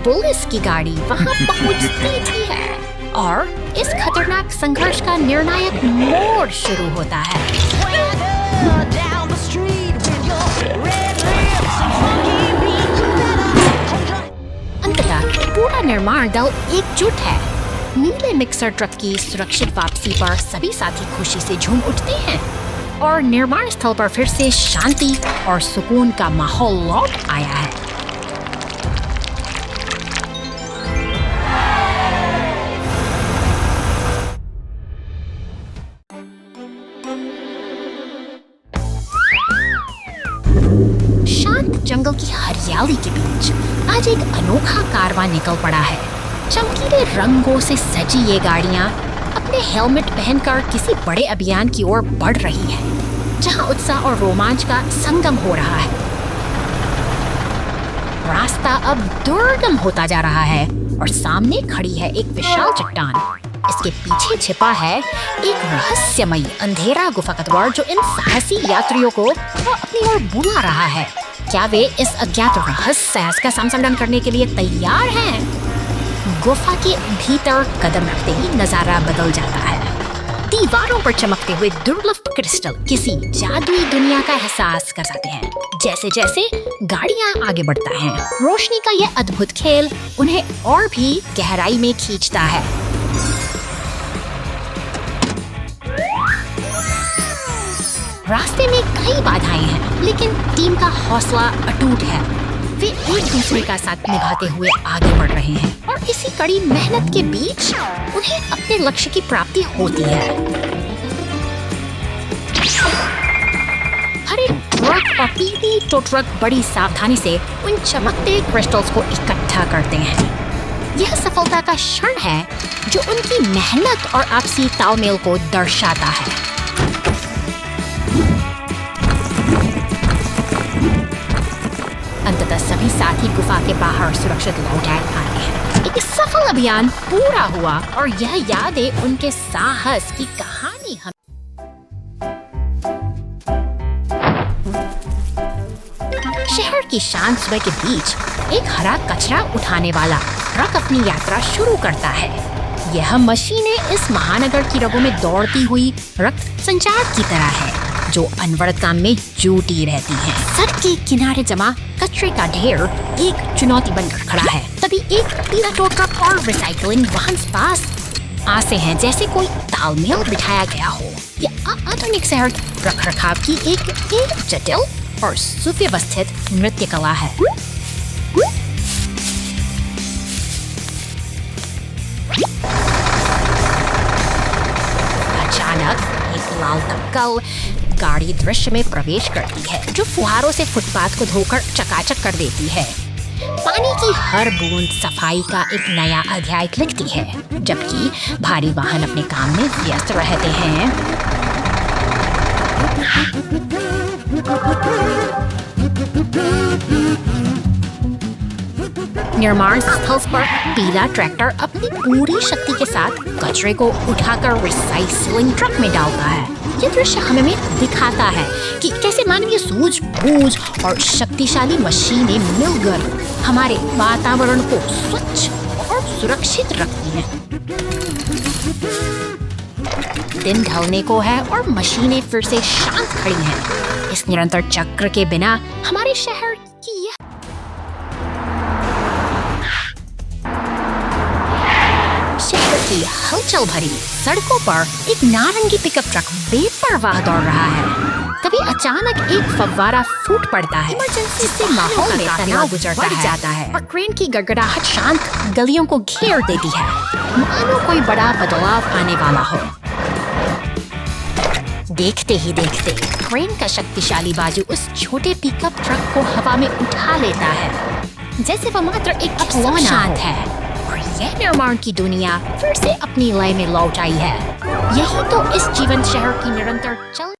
[SPEAKER 2] पुलिस की गाड़ी वहां पहुंचती भी है और इस खतरनाक संघर्ष का निर्णायक मोड़ शुरू होता है। अंततः पूरा निर्माण दल एकजुट है। नीले मिक्सर ट्रक की सुरक्षित वापसी पर सभी साथी खुशी से झूम उठते हैं और निर्माण स्थल पर फिर से शांति और सुकून का माहौल लौट आया है। शांत जंगल की हरियाली के बीच आज एक अनोखा कारवां निकल पड़ा है। चमकीले रंगों से सजी ये गाड़ियां अपने हेलमेट पहनकर किसी बड़े अभियान की ओर बढ़ रही है, जहां उत्साह और रोमांच का संगम हो रहा है। रास्ता अब दुर्गम होता जा रहा है और सामने खड़ी है एक विशाल चट्टान। इसके पीछे छिपा है एक रहस्यमयी अंधेरा गुफा का द्वार, जो इन साहसी यात्रियों को अपनी ओर बुला रहा है। क्या वे इस अज्ञात रहस्य का सामना करने के लिए तैयार हैं? गुफा के भीतर कदम रखते ही नजारा बदल जाता है। दीवारों पर चमकते हुए दुर्लभ क्रिस्टल किसी जादुई दुनिया का एहसास कराते हैं। जैसे जैसे गाड़ियां आगे बढ़ता है, रोशनी का यह अद्भुत खेल उन्हें और भी गहराई में खींचता है। रास्ते में कई बाधाएं हैं, लेकिन टीम का हौसला अटूट है। वे एक दूसरे का साथ निभाते हुए आगे बढ़ रहे हैं और इसी कड़ी मेहनत के बीच उन्हें अपने लक्ष्य की प्राप्ति होती है। हर एक ट्रक और पीली टो ट्रक बड़ी सावधानी से उन चमकते क्रिस्टल्स को इकट्ठा करते हैं। यह सफलता का क्षण है जो उनकी मेहनत और आपसी तालमेल को दर्शाता है। अंततः सभी साथी गुफा के बाहर सुरक्षित लौट आए हैं। एक सफल अभियान पूरा हुआ और यह यादें उनके साहस की कहानी हम शहर की शांत सुबह के बीच एक हरा कचरा उठाने वाला ट्रक अपनी यात्रा शुरू करता है। यह मशीनें इस महानगर की रगों में दौड़ती हुई रक्त संचार की तरह है, जो अनवरत काम में जुटी रहती हैं। सड़क के किनारे जमा कचरे का ढेर एक चुनौती बनकर खड़ा है। तभी एक पीला टो ट्रक और रिसाइकलिंग वाहन पास आते हैं, जैसे कोई तालमेल बिठाया गया हो। यह आधुनिक शहर रखरखाव की एक जटिल और सुव्यवस्थित नृत्य कला है। अचानक एक लाल तक्कल गाड़ी दृश्य में प्रवेश करती है, जो फुहारों से फुटपाथ को धोकर चकाचक कर देती है। पानी की हर बूंद सफाई का एक नया अध्याय लिखती है, जबकि भारी वाहन अपने काम में व्यस्त रहते हैं। निर्माण स्थल पर पीला ट्रैक्टर अपनी पूरी शक्ति के साथ कचरे को उठाकर रिसाइकलिंग ट्रक में डालता है। यह दृश्य हमें दिखाता है कि कैसे मानवीय सूझबूझ और शक्तिशाली मशीनें मिलकर हमारे वातावरण को स्वच्छ और सुरक्षित रखती हैं। दिन ढलने को है और मशीनें फिर से शांत खड़ी हैं। इस निरंतर चक्र के बिना हमारे शहर की की हलचल भरी सड़कों पर एक नारंगी पिकअप ट्रक बेपरवाह दौड़ रहा है। तभी अचानक एक फव्वारा फूट पड़ता है, जिससे माहौल में तनाव जाता है और ट्रेन की गड़गड़ाहट शांत गलियों को घेर देती है, मानो कोई बड़ा बदलाव आने वाला हो। देखते ही देखते ट्रेन का शक्तिशाली बाजू उस छोटे पिकअप ट्रक को हवा में उठा लेता है, जैसे वह मात्र एक खिलौना है। यह निर्माण की दुनिया फिर से अपनी लय में लौट आई है। यही तो इस जीवंत शहर की निरंतर चल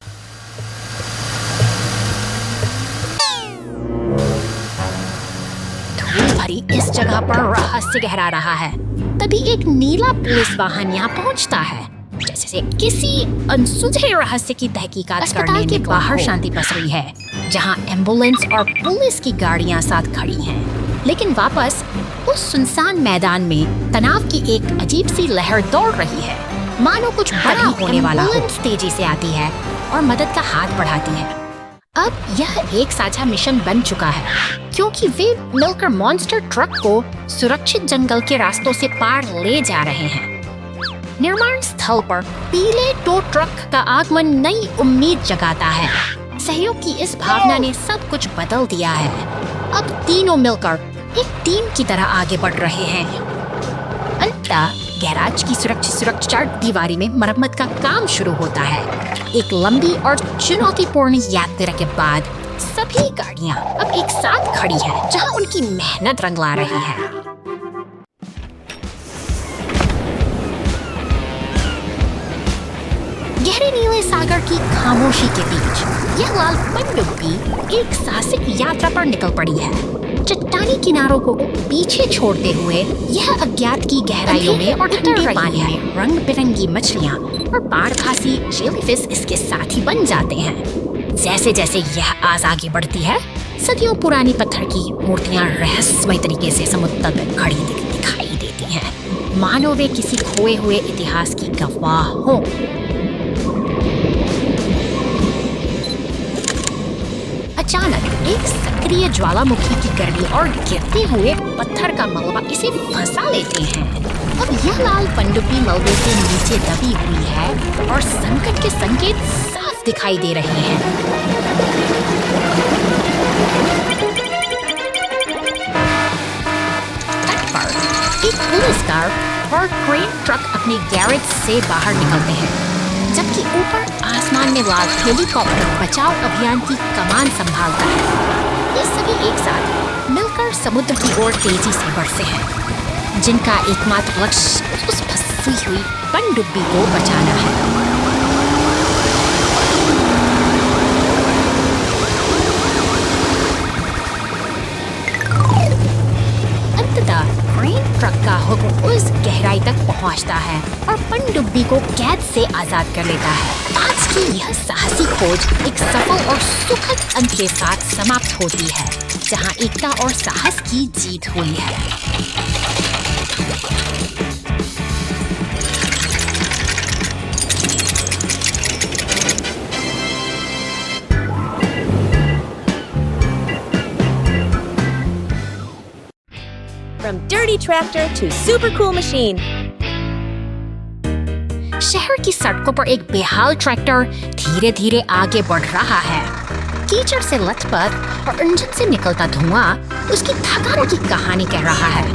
[SPEAKER 2] धूल भरी इस जगह पर रहस्य गहरा रहा है। तभी एक नीला पुलिस वाहन यहाँ पहुँचता है, जैसे किसी अनसुलझे रहस्य की तहकीकात करने के बाहर शांति पसरी है, जहाँ एम्बुलेंस और पुलिस की गाड़ियाँ साथ खड़ी हैं। लेकिन वापस उस सुनसान मैदान में तनाव की एक अजीब सी लहर दौड़ रही है, मानो कुछ बड़ा होने वाला हो। तेजी से आती है और मदद का हाथ बढ़ाती है। अब यह एक साझा मिशन बन चुका है, क्योंकि वे मिलकर मॉन्स्टर ट्रक को सुरक्षित जंगल के रास्तों से पार ले जा रहे हैं। निर्माण स्थल पर पीले टो ट्रक का आगमन नई उम्मीद जगाता है। सहयोग की इस भावना ने सब कुछ बदल दिया है। अब तीनों मिलकर एक टीम की तरह आगे बढ़ रहे हैं। अंततः गैराज की सुरक्षा दीवारी में मरम्मत का काम शुरू होता है। एक लंबी और चुनौतीपूर्ण यात्रा के बाद सभी गाड़ियां अब एक साथ खड़ी हैं, जहां उनकी मेहनत रंग ला रही है। गहरे नीले सागर की खामोशी के बीच यह लाल पनडुब्बी एक साहसिक यात्रा पर निकल पड़ी है। चट्टानी किनारों को पीछे छोड़ते हुए यह अज्ञात की गहराइयों में और ठंडे पानी में रंग बिरंगी मछलियाँ और बाढ़-भासी जेलीफिश इसके साथी बन जाते हैं। जैसे जैसे यह आगे बढ़ती है, सदियों पुरानी पत्थर की मूर्तियाँ रहस्यमय तरीके से समुद्र तल में खड़ी दिखाई देती हैं, मानो वे किसी खोए हुए इतिहास की गवाह हों। अचानक एक सक्रिय ज्वालामुखी की गर्मी और गिरते हुए पत्थर का मलबा इसे फंसा लेते हैं। अब यह लाल पनडुब्बी मलबे के नीचे दबी हुई है और संकट के संकेत साफ दिखाई दे रहे हैं। तट पर एक पुलिस कार और क्रेन ट्रक अपने गैरेज से बाहर निकलते हैं, जबकि ऊपर आसमान में लाल हेलीकॉप्टर बचाव अभियान की कमान संभालता है। ये सभी एक साथ मिलकर समुद्र की ओर तेजी से बढ़ते हैं, जिनका एकमात्र लक्ष्य उस फंसी हुई पनडुब्बी को बचाना है। अंततः क्रेन ट्रक का हुक्म उस गहराई तक पहुंचता है और पनडुब्बी को कैद से आजाद कर लेता है। आज की यह साहसी खोज एक सफल और सुखद अंत के साथ समाप्त होती है, जहां एकता और साहस की जीत हुई है।
[SPEAKER 1] From dirty tractor to super cool machine,
[SPEAKER 2] शहर की सड़कों पर एक बेहाल ट्रैक्टर धीरे धीरे आगे बढ़ रहा है। कीचड़ से लथपथ और इंजन से निकलता धुआं उसकी थकान की कहानी कह रहा है।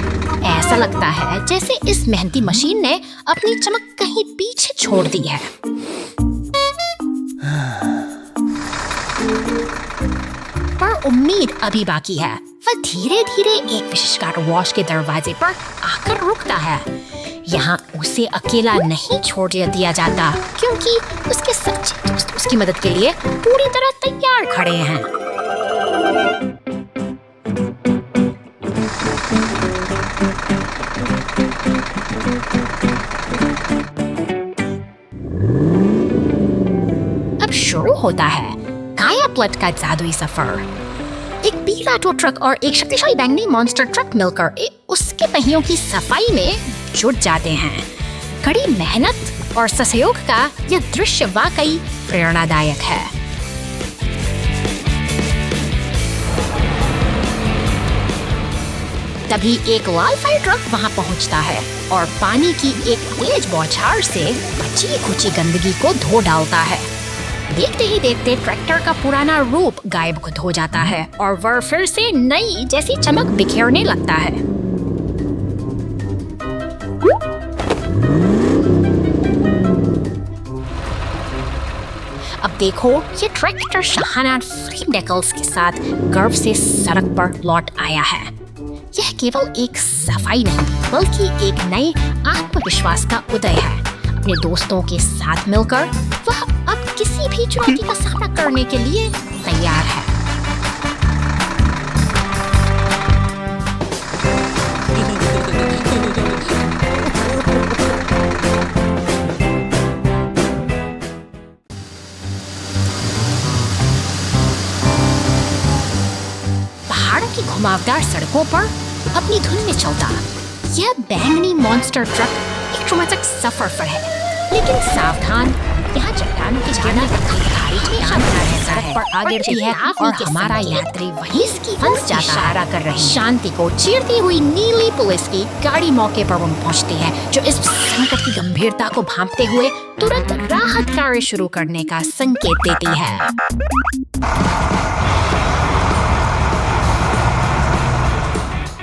[SPEAKER 2] ऐसा लगता है जैसे इस मेहनती मशीन ने अपनी चमक कहीं पीछे छोड़ दी है। पर उम्मीद अभी बाकी है। वह धीरे धीरे एक विशेष कार वॉश के दरवाजे पर आकर रुकता है। यहाँ उसे अकेला नहीं छोड़ दिया जाता, क्योंकि उसके सच्चे दोस्त उसकी मदद के लिए पूरी तरह तैयार खड़े हैं। अब शुरू होता है कायापलट का जादुई सफर। एक पीला टो ट्रक और एक शक्तिशाली बैंगनी मॉन्स्टर ट्रक मिलकर उसके पहियों की सफाई में जुट जाते हैं। कड़ी मेहनत और सहयोग का यह दृश्य वाकई प्रेरणादायक है। तभी एक लाल फायर ट्रक वहां पहुंचता है और पानी की एक तेज बौछार से बची खुची गंदगी को धो डालता है। देखते ही देखते ट्रैक्टर का पुराना रूप गायब हो जाता है और वह फिर से नई जैसी चमक बिखेरने लगता है। अब देखो, ये ट्रैक्टर शाहाना फ्लेम डेकल्स के साथ गर्व से सड़क पर लौट आया है। यह केवल एक सफाई नहीं, बल्कि एक नए आत्मविश्वास का उदय है। अपने दोस्तों के साथ मिलकर वह अब किसी भी चुनौती का सामना करने के लिए तैयार है। पहाड़ की घुमावदार सड़कों पर अपनी धुन में चलता यह बैंगनी मॉन्स्टर ट्रक एक रोमांचक सफर पर है, लेकिन सावधान। यहाँ चट्टानों की गिरने का भारी चट्टान रहता है पर आ गिरती है और हमारा यात्री वहीं इसकी फंस जाता इशारा कर रही शांति को चीरती हुई नीली पुलिस की गाड़ी मौके पर पहुँचती है, जो इस संकट की गंभीरता को भांपते हुए तुरंत राहत कार्य शुरू करने का संकेत देती है।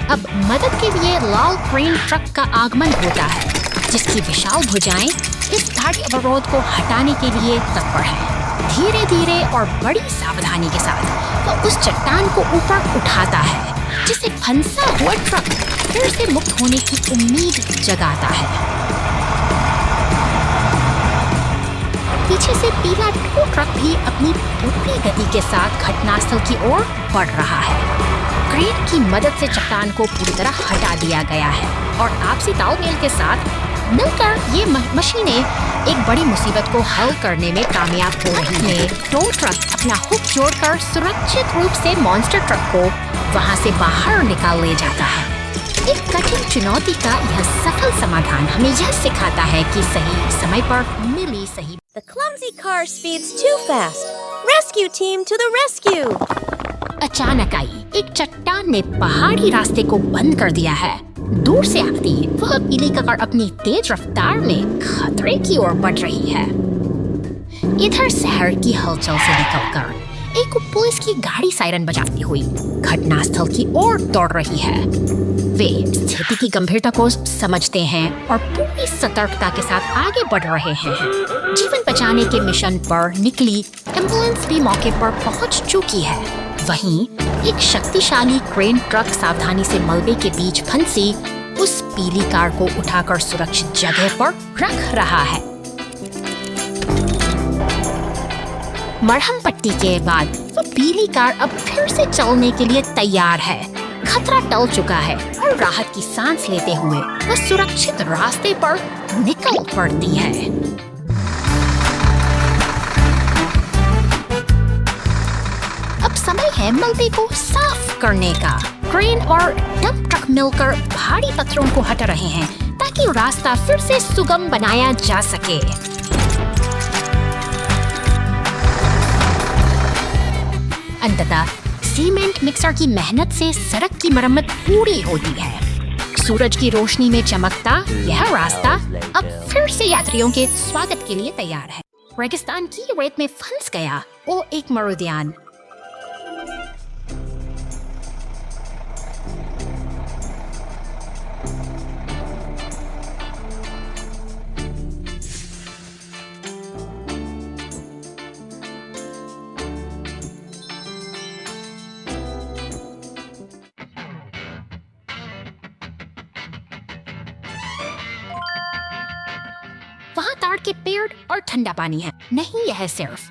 [SPEAKER 2] अब मदद के लिए लाल क्रेन ट्रक का आगमन होता है, जिसकी विशाल भुजाएं इस भारी अवरोध को हटाने के लिए तत्पर है। धीरे धीरे और बड़ी सावधानी के साथ वह उस चट्टान को ऊपर उठाता है, जिसे फंसा हुआ ट्रक फिर से मुक्त होने की उम्मीद जगाता है। पीछे से पीला टो ट्रक भी अपनी पूरी गति के साथ घटनास्थल की ओर बढ़ रहा है। क्रेन की मदद से चट्टान को पूरी तरह हटा दिया गया है और आपसी तालमेल के साथ मिलकर ये मशीनें एक बड़ी मुसीबत को हल करने में कामयाब हो रही हैं। टो ट्रक अपना हुक जोड़कर सुरक्षित रूप से मॉन्स्टर ट्रक को वहां से बाहर निकाल ले जाता है। एक कठिन चुनौती का यह सफल समाधान हमें यह सिखाता है कि सही समय पर मिली सही।
[SPEAKER 1] The clumsy car speeds too fast. Rescue team to the rescue!
[SPEAKER 2] अचानक आई एक चट्टान ने पहाड़ी रास्ते को बंद कर दिया है। दूर से आती वह पीली कार अपनी तेज रफ्तार में खतरे की ओर बढ़ रही है। इधर शहर की हलचल से निकलकर एक पुलिस की गाड़ी सायरन बजाती हुई घटनास्थल की ओर दौड़ रही है। वे स्थिति की गंभीरता को समझते हैं और पूरी सतर्कता के साथ आगे बढ़ रहे हैं। जीवन बचाने के मिशन पर निकली एम्बुलेंस भी मौके पर पहुंच चुकी है। वहीं एक शक्तिशाली क्रेन ट्रक सावधानी से मलबे के बीच फंसी उस पीली कार को उठाकर सुरक्षित जगह पर रख रहा है। मरहम पट्टी के बाद वो पीली कार अब फिर से चलने के लिए तैयार है। खतरा टल चुका है और राहत की सांस लेते हुए वह सुरक्षित रास्ते पर निकल पड़ती है। अब समय है मलबे को साफ करने का। क्रेन और डंप ट्रक मिलकर भारी पत्थरों को हटा रहे हैं ताकि रास्ता फिर से सुगम बनाया जा सके। अंततः सीमेंट मिक्सर की मेहनत से सड़क की मरम्मत पूरी होती है। सूरज की रोशनी में चमकता यह रास्ता अब फिर से यात्रियों के स्वागत के लिए तैयार है। रेगिस्तान की रेत में फंस गया वो एक मरुद्यान। वहाँ ताड़ के पेड़ और ठंडा पानी है। नहीं, यह सिर्फ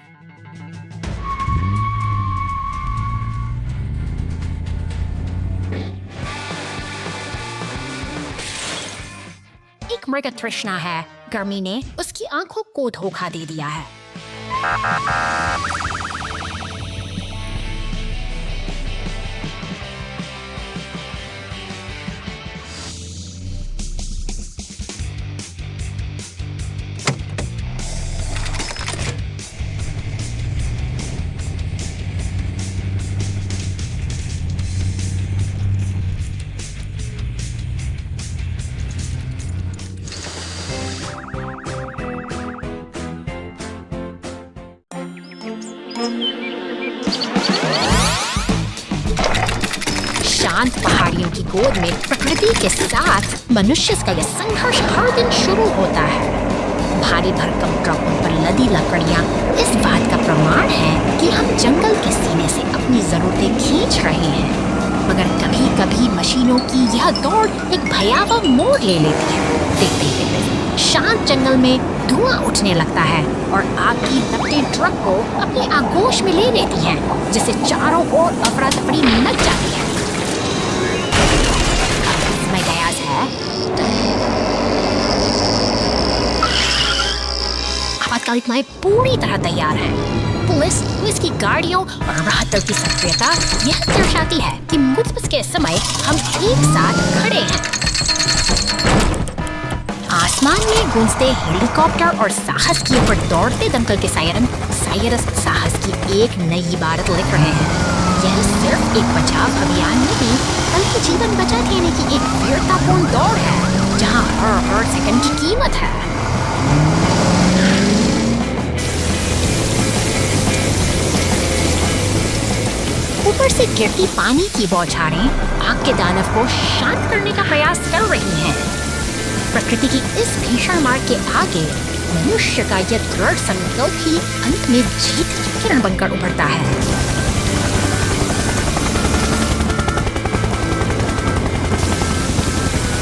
[SPEAKER 2] एक मृग तृष्णा है। गर्मी ने उसकी आंखों को धोखा दे दिया है। शांत पहाड़ियों की गोद में प्रकृति के साथ मनुष्य का यह संघर्ष हर दिन शुरू होता है। भारी भरकम ट्रकों पर लदी लकड़ियां इस बात का प्रमाण है कि हम जंगल के सीने से अपनी जरूरतें खींच रहे हैं। मगर कभी कभी मशीनों की यह दौड़ एक भयावह मोड़ ले लेती है। देखते देखते शांत जंगल में धुआं उठने लगता है और आग की लपटें ट्रक को अपनी आगोश में ले लेती हैं, जिससे चारों ओर अफरा तफरी मच जाती है। समय गया है। आपातकालीन सेनाएं पूरी तरह तैयार हैं। पुलिस की गाड़ियों और राहतों की सक्रियता यह दर्शाती है कि मुसीबत के समय हम एक साथ खड़े हैं। आसमान में गूंजते हेलीकॉप्टर और साहस की ओर दौड़ते दमकल के सायरन साहस की एक नई इबारत लिख रहे हैं। यह सिर्फ एक बचाव अभियान नहीं, बल्कि जीवन बचा देने की एक वीरतापूर्ण दौड़ है, जहां हर सेकंड की कीमत है। ऊपर से गिरती पानी की बौछारें आग के दानव को शांत करने का प्रयास कर रही हैं। प्रकृति की इस भीषण मार के आगे मनुष्य का यह दृढ़ संकल्प ही अंत में जीत की किरण बनकर उभरता है।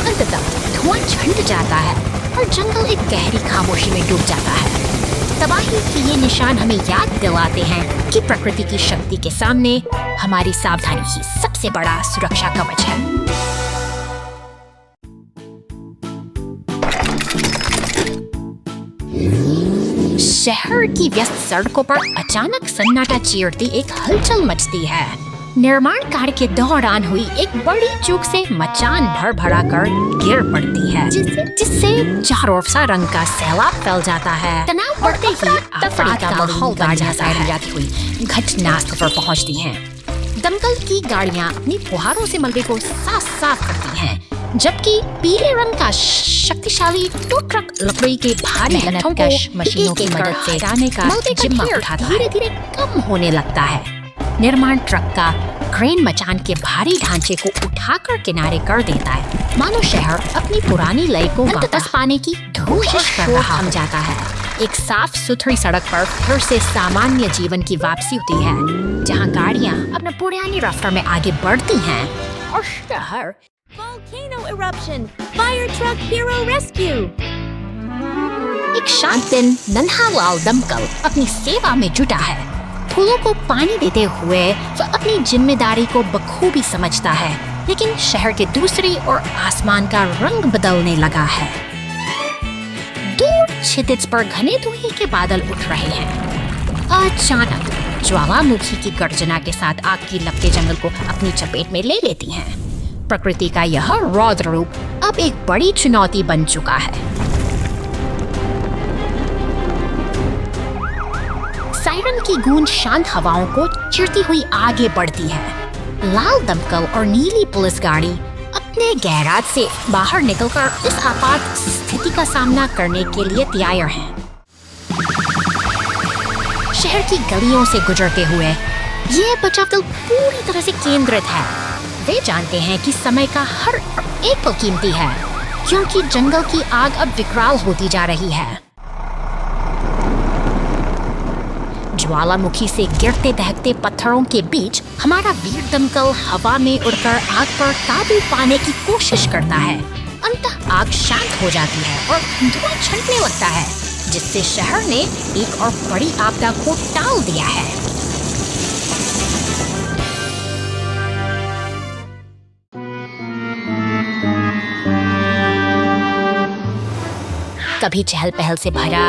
[SPEAKER 2] अंततः धुआं झंड जाता है और जंगल एक गहरी खामोशी में डूब जाता है। तबाही के ये निशान हमें याद दिलाते हैं कि प्रकृति की शक्ति के सामने हमारी सावधानी ही सबसे बड़ा सुरक्षा कवच है। शहर की व्यस्त सड़कों पर अचानक सन्नाटा चीरती एक हलचल मचती है। निर्माण कार्य के दौरान हुई एक बड़ी चूक से मचान भर कर गिर पड़ती है, जिससे चारों ओर सा रंग का सैलाब फैल जाता है। तनाव बढ़ते ही अफरा का माहौल जाती हुई घटनास्थल पर पहुंचती हैं। दमकल की गाड़ियां अपनी फुहारों से मलबे को साफ करती हैं, जबकि पीले रंग का शक्तिशाली टो ट्रक लकड़ी के भारी लट्ठों को मशीनों की मदद से हटाने का जिम्मा उठाता है। धीरे-धीरे कम होने लगता है। निर्माण ट्रक का क्रेन मचान के भारी ढांचे को उठाकर किनारे कर देता है, मानो शहर अपनी पुरानी लय को वापस पाने की कोशिश कर रहा हो जाता है। एक साफ सुथरी सड़क पर फिर से सामान्य जीवन की वापसी होती है, जहां गाड़ियां अपने पुरानी रफ्तार में आगे बढ़ती हैं और शहर
[SPEAKER 1] Volcano eruption! Fire truck hero rescue!
[SPEAKER 2] एक शांत दिन नन्हा लाल दमकल अपनी सेवा में जुटा है। फूलों को पानी देते हुए वह अपनी जिम्मेदारी को बखूबी समझता है, लेकिन शहर के दूसरी ओर आसमान का रंग बदलने लगा है। दूर क्षितिज पर घने धुएं के बादल उठ रहे हैं। अचानक ज्वालामुखी की गर्जना के साथ आग की लपटें जंगल को अपनी चपेट में ले लेती हैं। प्रकृति का यह रौद्र रूप अब एक बड़ी चुनौती बन चुका है। सायरन की गूंज शांत हवाओं को चिरती हुई आगे बढ़ती है। लाल दमकल और नीली पुलिस गाड़ी अब अपने गैराज से बाहर निकलकर इस आपात स्थिति का सामना करने के लिए तैयार हैं। शहर की गलियों से गुजरते हुए ये बचाव दल पूरी तरह से केंद्रित है। वे जानते हैं कि समय का हर एक पल कीमती है, क्योंकि जंगल की आग अब विकराल होती जा रही है। ज्वालामुखी से गिरते दहकते पत्थरों के बीच हमारा वीर दमकल हवा में उड़कर आग पर काबू पाने की कोशिश करता है। अंततः आग शांत हो जाती है और धुआं छंटने लगता है, जिससे शहर ने एक और बड़ी आपदा को टाल दिया है। कभी चहल पहल से भरा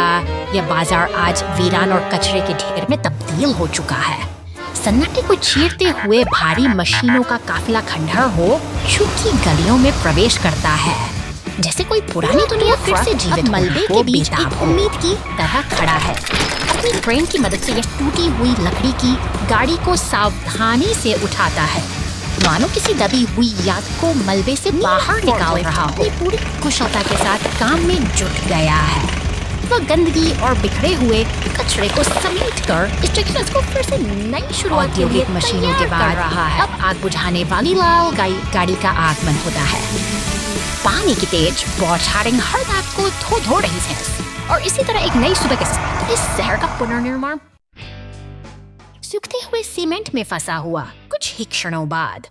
[SPEAKER 2] यह बाजार आज वीरान और कचरे के ढेर में तब्दील हो चुका है। सन्नाटे को चीरते हुए भारी मशीनों का काफिला खंडहर हो चुकी गलियों में प्रवेश करता है, जैसे कोई पुरानी दुनिया फिर से जीवित मलबे के बीच एक उम्मीद की तरह खड़ा है। अपनी क्रेन की मदद से यह टूटी हुई लकड़ी की गाड़ी को सावधानी से उठाता है, मानो किसी दबी हुई याद को मलबे से बाहर निकाल रहा हो। पूरी कुशलता के साथ काम में जुट गया है। वह गंदगी और बिखरे हुए कचरे को समेटकर इस जगह को फिर से नई शुरुआत के लिए मशीनों के बाद रहा है। अब आग बुझाने वाली लाल गाड़ी का आगमन होता है। पानी की तेज बौछारें हर बात को धो रही है और इसी तरह एक नई सुबह के साथ इस शहर का पुनर्निर्माण सूखते हुए सीमेंट में फंसा हुआ कुछ ही क्षणों बाद।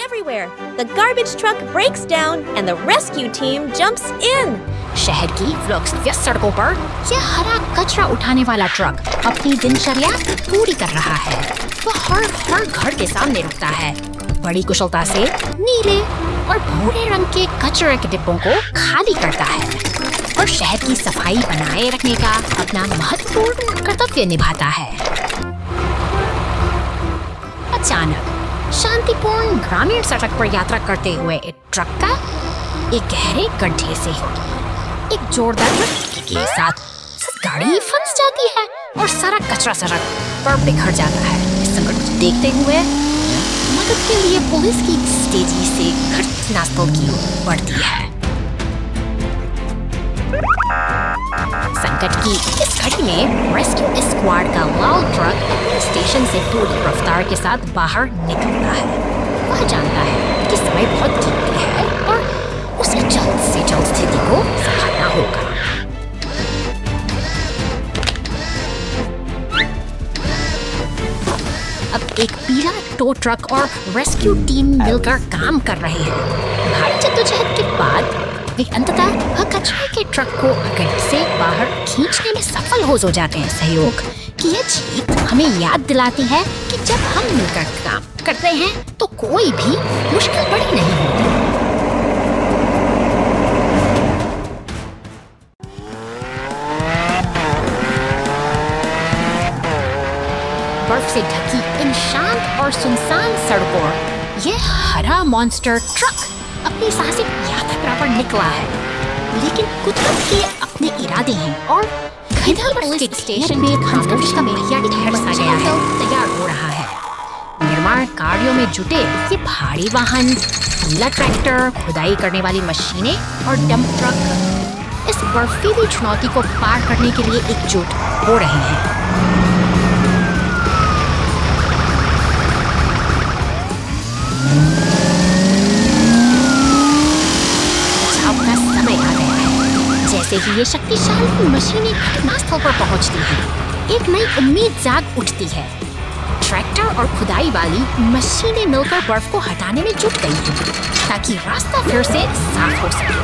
[SPEAKER 1] Everywhere. The garbage truck breaks down and the rescue team jumps in.
[SPEAKER 2] शहर की व्यस्त सड़कों पर यह हरा कचरा उठाने वाला ट्रक अपनी दिनचर्या पूरी कर रहा है। वह हर घर के सामने रुकता है, बड़ी कुशलता से नीले और भूरे रंग के कचरे के डिब्बों को खाली करता है और शहर की सफाई बनाए रखने का अपना महत्वपूर्ण कर्तव्य निभाता है। अचानक शांतिपूर्ण ग्रामीण सड़क पर यात्रा करते हुए एक ट्रक का एक गहरे गड्ढे से एक जोरदार धक्के के साथ गाड़ी फंस जाती है और सारा कचरा सड़क पर बिखर जाता है। इस संकट को देखते हुए मदद के लिए पुलिस की तेजी से घटनास्थल की ओर बढ़ती है। संकट की इस घड़ी में रेस्क्यू स्क्वाड का लाल ट्रक स्टेशन से पूरी रफ्तार के साथ बाहर निकलता है। वह जानता है कि समय बहुत कीमती है और उसे जल्द से जल्द स्थिति को संभालना होगा। अब एक पीला टो ट्रक और रेस्क्यू टीम मिलकर काम कर रहे हैं। भारी जद्दोजहद के बाद वे अंततः कचरे के ट्रक को गड्ढे से बाहर खींचने में सफल हो जाते हैं। सहयोग की यह जीत हमें याद दिलाती है कि जब हम मिलकर काम करते हैं तो कोई भी मुश्किल बड़ी नहीं होती। बर्फ से ढकी इन शांत और सुनसान सड़कों यह हरा मॉन्स्टर ट्रक अपनी साहसिक यात्रा पर निकला है, लेकिन कुदरत के अपने इरादे हैं और पुलिस स्टेशन में खामोशी का मेरिया ठहर सा गया है, तैयार हो रहा है। निर्माण कार्यों में जुटे ये भारी वाहन, नीला ट्रैक्टर, खुदाई करने वाली मशीनें और डंप ट्रक इस बर्फीली चुनौती को पार करने के लिए एकजुट हो रहे हैं। जैसे ही ये शक्तिशाली मशीनें घटनास्थल पर पहुंचती हैं, एक नई उम्मीद जाग उठती है। ट्रैक्टर और खुदाई वाली मशीनें मिलकर बर्फ को हटाने में जुट गई हैं, ताकि रास्ता फिर से साफ हो सके।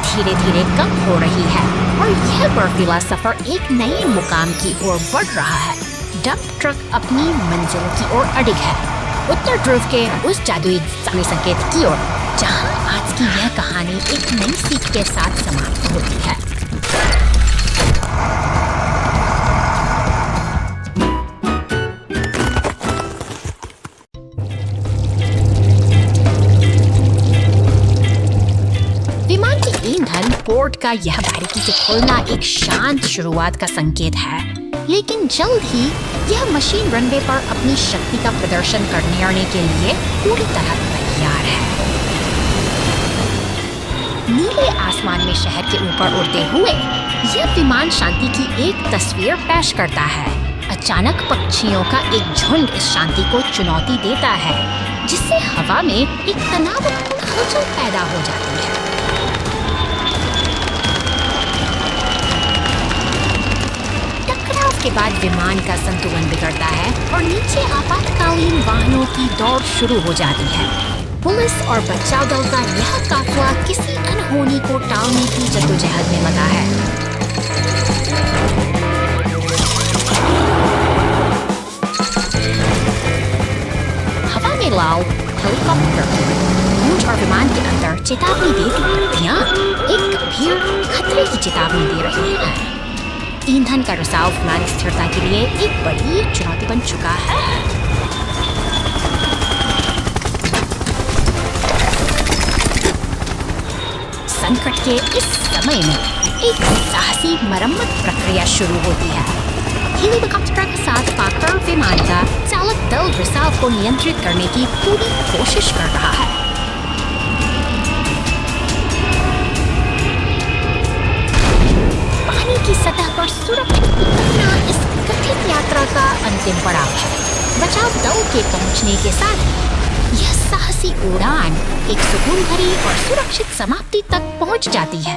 [SPEAKER 2] धीरे धीरे कम हो रही है और यह बर्फीला सफर एक नए मुकाम की ओर बढ़ रहा है। डंप ट्रक अपनी मंजिल की ओर अडिग है, उत्तर ध्रुव के उस जादुई संकेत की ओर, जहां आज की यह कहानी एक नई सीख के साथ समाप्त होती है। पोर्ट का यह बारीकी से खुलना एक शांत शुरुआत का संकेत है, लेकिन जल्द ही यह मशीन रनवे पर अपनी शक्ति का प्रदर्शन करने के लिए पूरी तरह तैयार है। नीले आसमान में शहर के ऊपर उड़ते हुए यह विमान शांति की एक तस्वीर पेश करता है। अचानक पक्षियों का एक झुंड इस शांति को चुनौती देता है, जिससे हवा में एक तनावपूर्ण हलचल पैदा हो जाती है। के बाद विमान का संतुलन बिगड़ता है और नीचे आपातकालीन वाहनों की दौड़ शुरू हो जाती है। पुलिस और बचाव दल का यह काफिला किसी अनहोनी को टालने की जद्दोजहद में लगा है। हवा में लाल हेलीकॉप्टर गूंज और विमान के अंदर चेतावनी देती पट्टियां एक गंभीर खतरे की चेतावनी दे रही है। ईंधन का रिसाव विमान की स्थिरता के लिए एक बड़ी चुनौती बन चुका है। संकट के इस समय में एक साहसी मरम्मत प्रक्रिया शुरू होती है। हेलीकॉप्टर का साथ पाकर विमान का चालक दल रिसाव को नियंत्रित करने की पूरी कोशिश कर रहा है। की सतह पर सुरक्षित उतरना इस कठिन यात्रा का अंतिम पड़ाव है। बचाव दल के पहुंचने के साथ यह साहसी उड़ान एक सुकून भरी और सुरक्षित समाप्ति तक पहुंच जाती है।